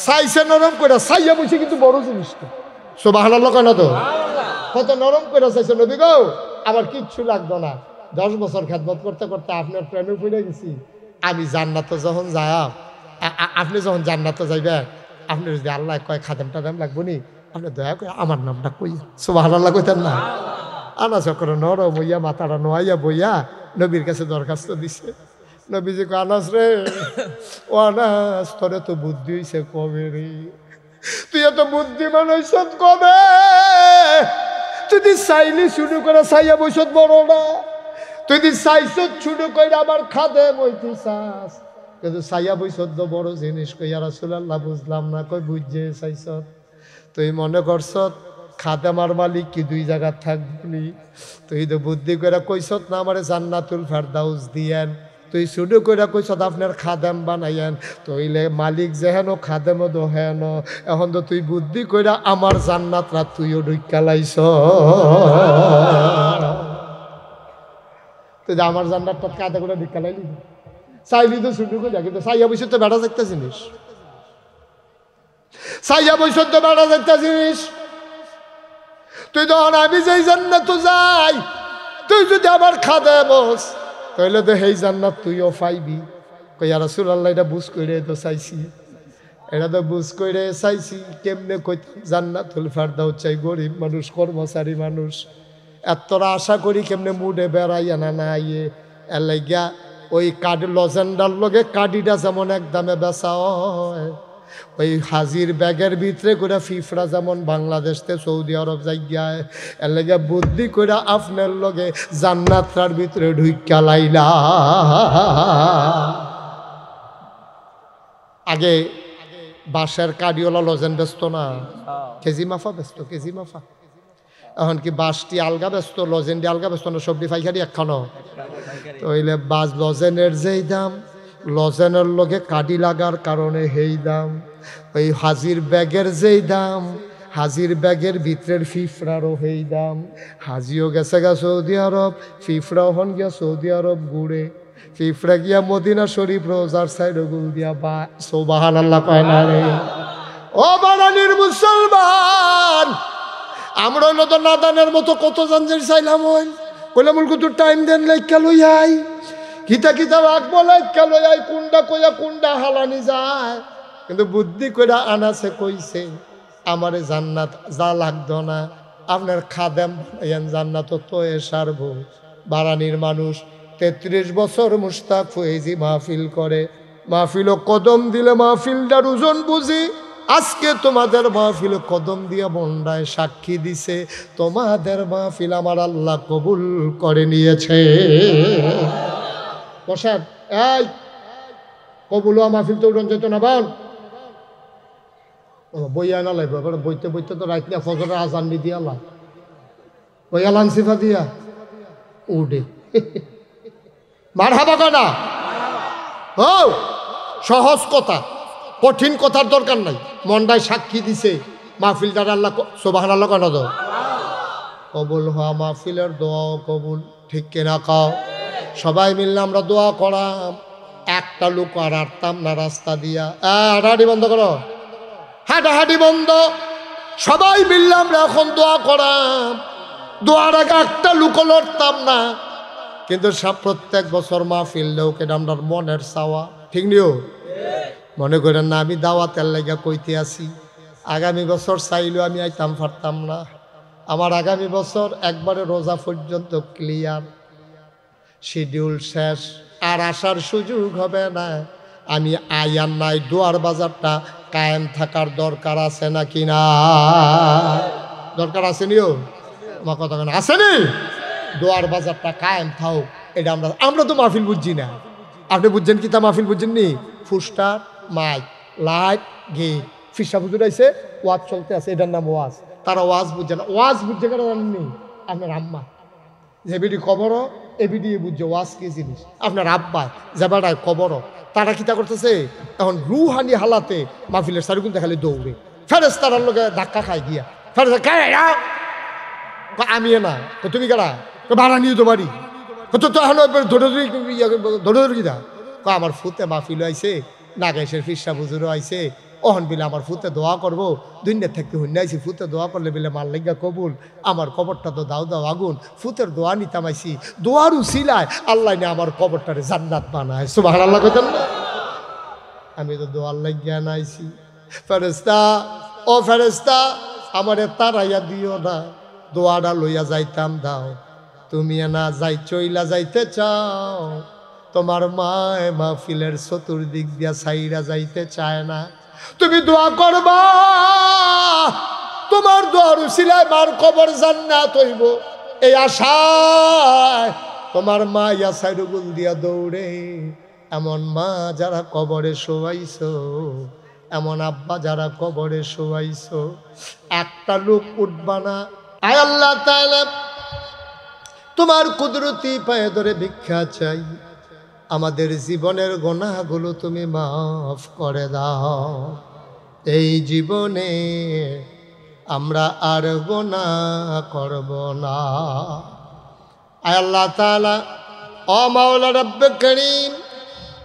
সাইসে নরম করে সাইয়া বসে, কিন্তু বড় জিনিসটা সুবহানাল্লাহ কেন তো কত নরম করে চাইছে নবী গো, আমার কিচ্ছু লাগতো না। 10 বছর খেদমত করতে করতে আপনার প্রেমে পড়ে গেছি। আমি জান্নাতে যখন যাই, আপনি যখন জান্নাতে যাইবেন, আপনি যদি আল্লাহ কয় খাদেম টাদেম লাগবো নি, আপনি দয়া করে আমার নামটা কই সুবহানাল্লাহ কইতেন না। আনাস করে নরম হইয়া মাথাটা নোয়াইয়া বইয়া নবীর কাছে দরখাস্ত দিছে। নবীজি কয়, আনাস রে, ও আনাস, তোরে তো বুদ্ধি হইছে কবে রে? তুই এত বুদ্ধিমান হইছ কবে? তুই চাইলি শুরু করে চাইয়া বৈশত বড় না, তুই চাইছ শুরু করে আমার খাদেম হইতে চাস, কিন্তু চাইয়া বৈশত বড় জিনিস। কই ইয়া রাসূলুল্লাহ বুঝলাম না। কই বুঝছে চাইছ? তুই মনে করছ খাদেমার মালিক কি 2 জায়গা থাকবি? তুই তো বুদ্ধি করে কইছত না আমারে জান্নাতুল ফেরদাউস দিয়েন, তুই শুরু করে কইছত আপনার খাদেম বানাইয়েন। তইলে মালিক যেহেন খাদেমও দোহেন, এখন তো তুই বুদ্ধি করে আমার জান্নাতরা তুইও ঢুকালাইছ। তুই যে আমার জান্নাতটা কাঁদে করে ঢুকালাইলি, চাইলি তো শুরু করে, কিন্তু চাইয়া বসে তো বেড়া একটা জিনিস, চাইয়া বসে তো বেড়া একটা জিনিস। তুই তখন আমি যেই জান্নাত যাই, তুই যদি আমার খাদেমস, তাহলে তো সেই জান্নাত তুইও পাইবি। কই ইয়া রাসূলুল্লাহ, এটা বুঝ করে তো চাইছি, এটা তো বুঝ করে চাইছি। কেমনে কই জান্নাতুল ফেরদাউস চাই? গরিব মানুষ, কর্মচারী মানুষ, এতটা আশা করি কেমনে মুডে বেড়াইয়া না না ইয়ে। এর লাগিয়া ওই কার্ড লজেন্ডার লগে কাডিটা যেমন এক দামে বেচা হয়, ওই হাজির ব্যাগের ভিতরে করে ফিফরা যেমন বাংলাদেশ থেকে সৌদি আরব যাইয়ায়, এর লাগে বুদ্ধি করে আপনার লগে জান্নাতটার ভিতরে ঢুইকা লাইলা। আগে বাঁশের কাডিওলা লজেন ব্যস্ত না, কেজি মাফা ব্যস্ত, কেজি মাফা। এখন কি বাঁশটি আলগা ব্যস্ত, লজেনটি আলগা ব্যস্ত না? সবটি ফাইকারি একখানো। তো হইলে বাস লজেনের যেই দাম, লজেনের লগে কাডি লাগার কারণে হেই দাম। ওই হাজির ব্যাগের যেই দাম, হাজির ব্যাগের ভিতরের ফিফরারও হেই দাম। হাজিও গেছে গা সৌদি আরব, ফিফরাও হন গিয়া সৌদি আরব ঘুরে। ফিফরা গিয়া মদিনা শরীফ রোজার সাইড গুল দিয়া বা সুবহানাল্লাহ কয় না রে? ও বানানির মুসলমান, আমরা হইলো তো নাদানের মতো কত জানজের চাইলাম, হইল কইলাম কত টাইম দেন লাইকা লই আই, কিতা কিতা রাখবো লাইকা লই আই, কোনটা কইয়া কোনটা হালানি যায়। কিন্তু বুদ্ধি কইরা আনাছে কইছে, আমারে জান্নাত যা লাগতো না, আপনার খাদেম বানাইয়েন, জান্নাত তো এ সারবো। বারানির মানুষ 33 বছর মুশতাক ফয়েজি মাহফিল করে, মাহফিলও কদম দিলে মাহফিলটার ওজন বুঝি। আজকে তোমাদের মাহফিল কদম দিয়া বন্ডায় সাক্ষী দিছে, তোমাদের মাহফিল আমার আল্লাহ কবুল করে নিয়েছে। বসাদ এই কবুল মাহফিল তো উড়ন যেত না, বল বইয়া না লাগবে। বইতে বইতে তো রাত না ফজরের আজান দিয়ে আল্লাহ বইয়া লানসিফা দিয়া উঠে মার হাবা কানা। ও সহজ কথা, কঠিন কথার দরকার নাই। মন্ডায় সাক্ষী দিছে, মাহফিলদার আল্লাহ সুবহানাল্লাহ কেন দাও কবুল হওয়া মাহফিলের দোয়াও কবুল, ঠিক কিনা কাও? সবাই মিললে আমরা দোয়া করাম, একটা লোক আর আটতাম না রাস্তা দিয়া। হাঁটাহাঁটি বন্ধ করো, হাঁটাহাঁটি বন্ধ। সবাই মিললে আমরা এখন দোয়া করাম, দোয়ার আগে একটা লোক লড়তাম না। কিন্তু প্রত্যেক বছর মাহফিল দেও কেন আমরা মনের চাওয়া, ঠিক নিও? মনে করেন না আমি দাওয়াতের লাগা কইতে আসি, আগামী বছর চাইলেও আমি আইতাম পারতাম না। আমার আগামী বছর একবারে রোজা পর্যন্ত ক্লিয়ার, শিডিউল শেষ, আর আসার সুযোগ হবে না। আমি আয়ার নাই, দুয়ার বাজারটা কায়েম থাকার দরকার আছে নাকি না? দরকার আছে নিও? আমার কথা কেন আসেনি? দুয়ার বাজারটা কায়েম থাও, এটা আমরা তো মাহফিল বুঝছি না। আপনি বুঝছেন কি তা? মাহফিল বুঝছেন নি? ফুস্টার, মাইক, লাইট, গেট, ফিসা হুজুর আইছে, ওয়াজ চলতে আছে, এটার নাম ওয়াজ। তারা ওয়াজ বুঝছে না। ওয়াজ বুঝছে কেন জানেননি? আপনার আম্মা যে বিডি কবরও এ বিডি বুঝছে ওয়াজ কি জিনিস। আপনার আব্বা যে বেড়ায় কবরও, তারা কিতা করতেছে এখন রুহানি হালাতে মাহফিলের সারিগুন দেখালে দৌড়ে ফেরেশতার লোকে ধাক্কা খাই গিয়া ফেরেশতা আমি না তুমি কারা ভাড়া নিয়ে তো বাড়ি তো এখন ধরে কিনা আমার ফুতে মাহফিল আইছে, নাগেশের ফিসা বুজুরও আইছে, অহন বিলে আমার ফুতে দোয়া করবো, দুনিয়া থাকতে হুন্না আইছি, ফুতে দোয়া করলে বিলে মার লাগিয়া কবুল, আমার কবরটা তো দাও দাও আগুন, ফুতের দোয়া নিতাম আইছি, দোয়ার উসিলায় আল্লাহ নে আমার কবরটারে জান্নাত বানায়। সুবহানাল্লাহ কইতেন না? আমি তো দোয়ার লাগিয়া নাইছি। ফেরেশতা ও ফেরেশতা আমারে তারাইয়া দিও না, দোয়াটা লইয়া যাইতাম দাও। তুমি না যাই চইলা যাইতে চাও, তোমার মায় মাহফিলের চতুর্দিক দিয়া সাইরা যাইতে চায় না, তুমি দোয়া করবা তোমার দোয়ার উসিলায় মার কবর জান্নাত হইব, এই আশায় তোমার মা ইয়া সাইরুগুল দিয়া দৌড়ে। এমন মা যারা কবরে শোয়াইছো, এমন আব্বা যারা কবরে শোয়াইছো, একটা লোক উঠবা না। আয় আল্লাহ তাআলা তোমার কুদরতি পায়ে ধরে ভিক্ষা চাই, আমাদের জীবনের গুনাহগুলো তুমি মাফ করে দাও। এই জীবনে আমরা আর গুনাহ করব না। আয় আল্লাহ তাআলা ও মাওলা রব্বে করিম,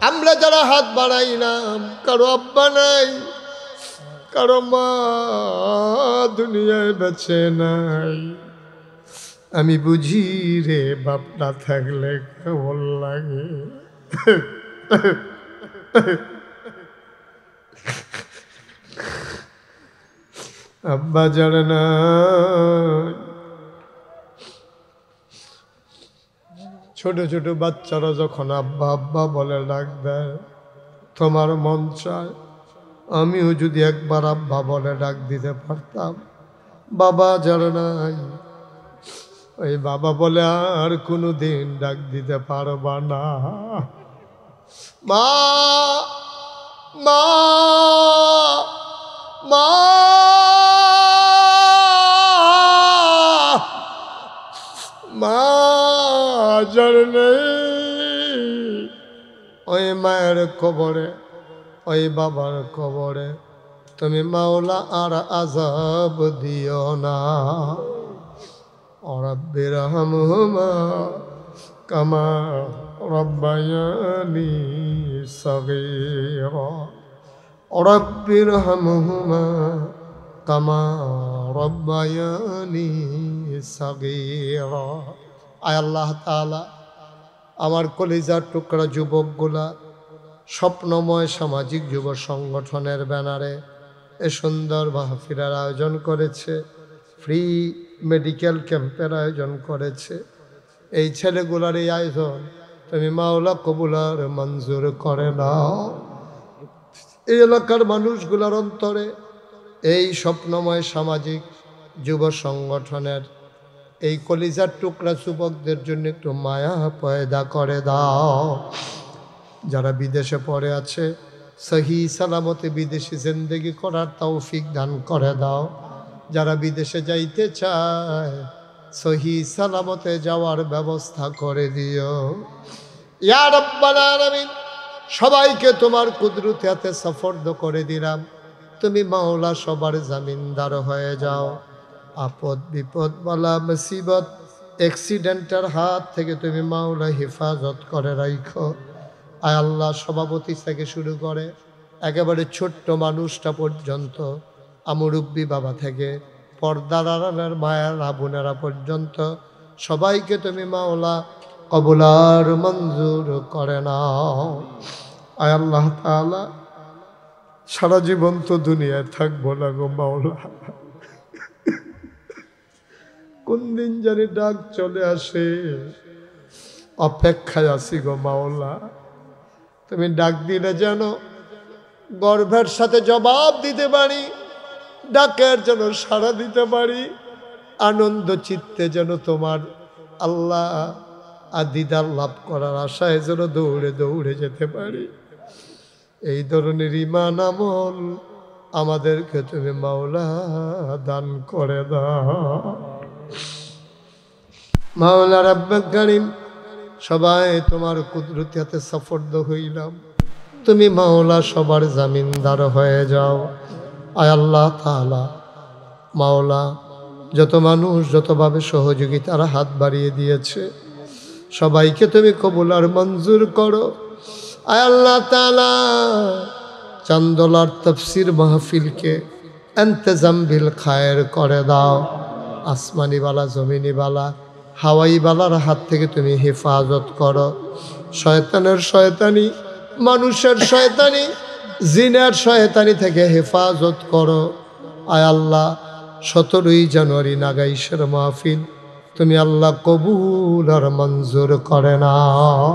আমরা যারা হাত বাড়াইলাম, কারো আব্বা নাই, কারো মা দুনিয়ায় বেঁচে নাই, আমি বুঝি রে বাপ না থাকলে কেমন লাগে। আব্বা জানে না, ছোট ছোট বাচ্চারা যখন আব্বা আব্বা বলে ডাক দেয়, তোমার মন চায় আমিও যদি একবার আব্বা বলে ডাক দিতে পারতাম। বাবা জানে নাই, ওই বাবা বলে আর কোনো দিন ডাক দিতে পারবা না। মা মা মা মা জানে ওই মায়ের কবরে, ওই বাবার কবরে তুমি মাওলা আর আযাব দিও না। রব্বির হামহুমা কামা রব্বায়ানি সগীরা, রব্বির হামহুমা কামা রব্বায়ানি সগীরা। আয় আল্লাহ তাআলা আমার কলিজার টুকরা যুবকগুলা স্বপ্নময় সামাজিক যুব সংগঠনের ব্যানারে এ সুন্দর মাহফিলের আয়োজন করেছে, ফ্রি মেডিকেল ক্যাম্পের আয়োজন করেছে। এই ছেলেগুলার এই আয়োজন তুমি মাওলা কবুলার মঞ্জুর করে নাও। এই এলাকার মানুষগুলার অন্তরে এই স্বপ্নময় সামাজিক যুব সংগঠনের এই কলিজার টুকরা যুবকদের জন্য একটু মায়া পয়দা করে দাও। যারা বিদেশে পড়ে আছে সহি সালামতে বিদেশি জিন্দেগি করার তৌফিক দান করে দাও। যারা বিদেশে যাইতে চায় সহি সালামতে যাওয়ার ব্যবস্থা করে দিও ইয়া রাব্বাল আলামিন। সবাইকে তোমার কুদরতে হাতে সফর্দ করে দিলাম, তুমি মাওলা সবার জামিনদার হয়ে যাও। আপদ বিপদ বালা মুসিবত অ্যাক্সিডেন্টের হাত থেকে তুমি মাওলা হেফাজত করে রাখো। আয় আল্লাহ সভাপতি থেকে শুরু করে একেবারে ছোট্ট মানুষটা পর্যন্ত, মুরব্বী বাবা থেকে পর্দার আড়ালের মায়ের বোনেরা পর্যন্ত সবাইকে তুমি মাওলা কবুলার মঞ্জুর করে নাও। আয় আল্লাহ তাআলা সারা জীবন তো দুনিয়ায় থাকবো না গো মাওলা, কোন দিন জানি ডাক চলে আসে, অপেক্ষায় আছি গো মাওলা। তুমি ডাক দিলে যেন গর্বের সাথে জবাব দিতে পারি, ডাকের যেন সাড়া দিতে পারি, আনন্দ চিত্তে যেন তোমার আল্লাহ দিদার লাভ করার আশায় যেন দৌড়ে দৌড়ে যেতে পারি। এই ধরনের ঈমান আমল আমাদেরকে তুমি মাওলা দান করে দাও। মাওলা রাব্বে কারীম, সবাই তোমার কুদরতি হাতে সাফর্দ হইলাম, তুমি মাওলা সবার জামিনদার হয়ে যাও। আয় আল্লাহ তাআলা, মাওলা যত মানুষ যতভাবে সহযোগিতার হাত বাড়িয়ে দিয়েছে সবাইকে তুমি কবুল আর মঞ্জুর করো। আয় আল্লাহ তাআলা, চান্দলার তাফসীর মাহফিলকে ইন্তজাম বিল খায়ের করে দাও। আসমানি বালা, জমিনি বালা, হাওয়াই বালার হাত থেকে তুমি হেফাজত করো। শয়তানের শয়তানি, মানুষের শয়তানি, জিনের শয়তানি থেকে হেফাজত করো। আয় আল্লাহ, 17ই জানুয়ারি নাগাইশের মাহফিল তুমি আল্লাহ কবুল আর মঞ্জুর করে নাও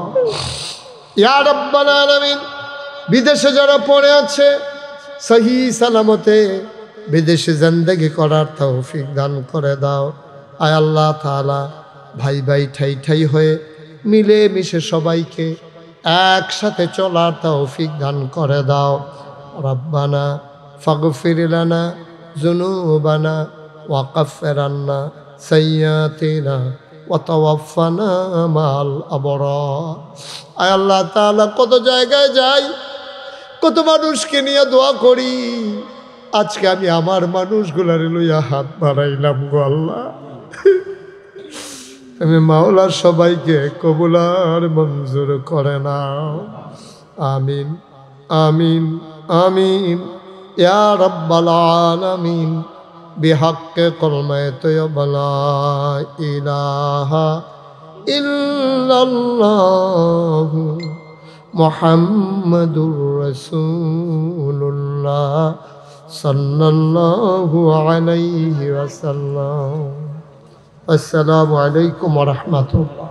ইয়া রাব্বাল আলামিন। বিদেশে যারা পড়ে আছে সহি সালামতে বিদেশে জিন্দেগি করার তৌফিক দান করে দাও। আয় আল্লাহ তাআলা, ভাই ভাই ঠাই ঠাই হয়ে মিলে মিশে সবাইকে একসাথে চলার তৌফিক দান করে দাও। রব্বানা ফাগফির লানা যুনুবানা ওয়া কাফির আন্না সাইয়্যাতিনা ওয়া তাওয়াফানা মাল আবরার। আয় আল্লাহ তাআলা, কত জায়গায় যাই, কত মানুষকে নিয়ে দোয়া করি, আজকে আমি আমার মানুষগুলার লইয়া হাত বাড়াইলাম গো আল্লাহ। তুমি মাওলা সবাইকে কবুল আর মঞ্জুর করে নাও। আমিন আমিন আমিন ইয়া রাব্বাল আলামিন। বিহাক্কে কলমায়ে তয়্যিবা লা ইলাহা ইল্লাল্লাহু মুহাম্মাদুর রাসূলুল্লাহ সাল্লাল্লাহু আলাইহি ওয়াসাল্লাম। আসসালামু আলাইকুম ওয়া রাহমাতুল্লাহ।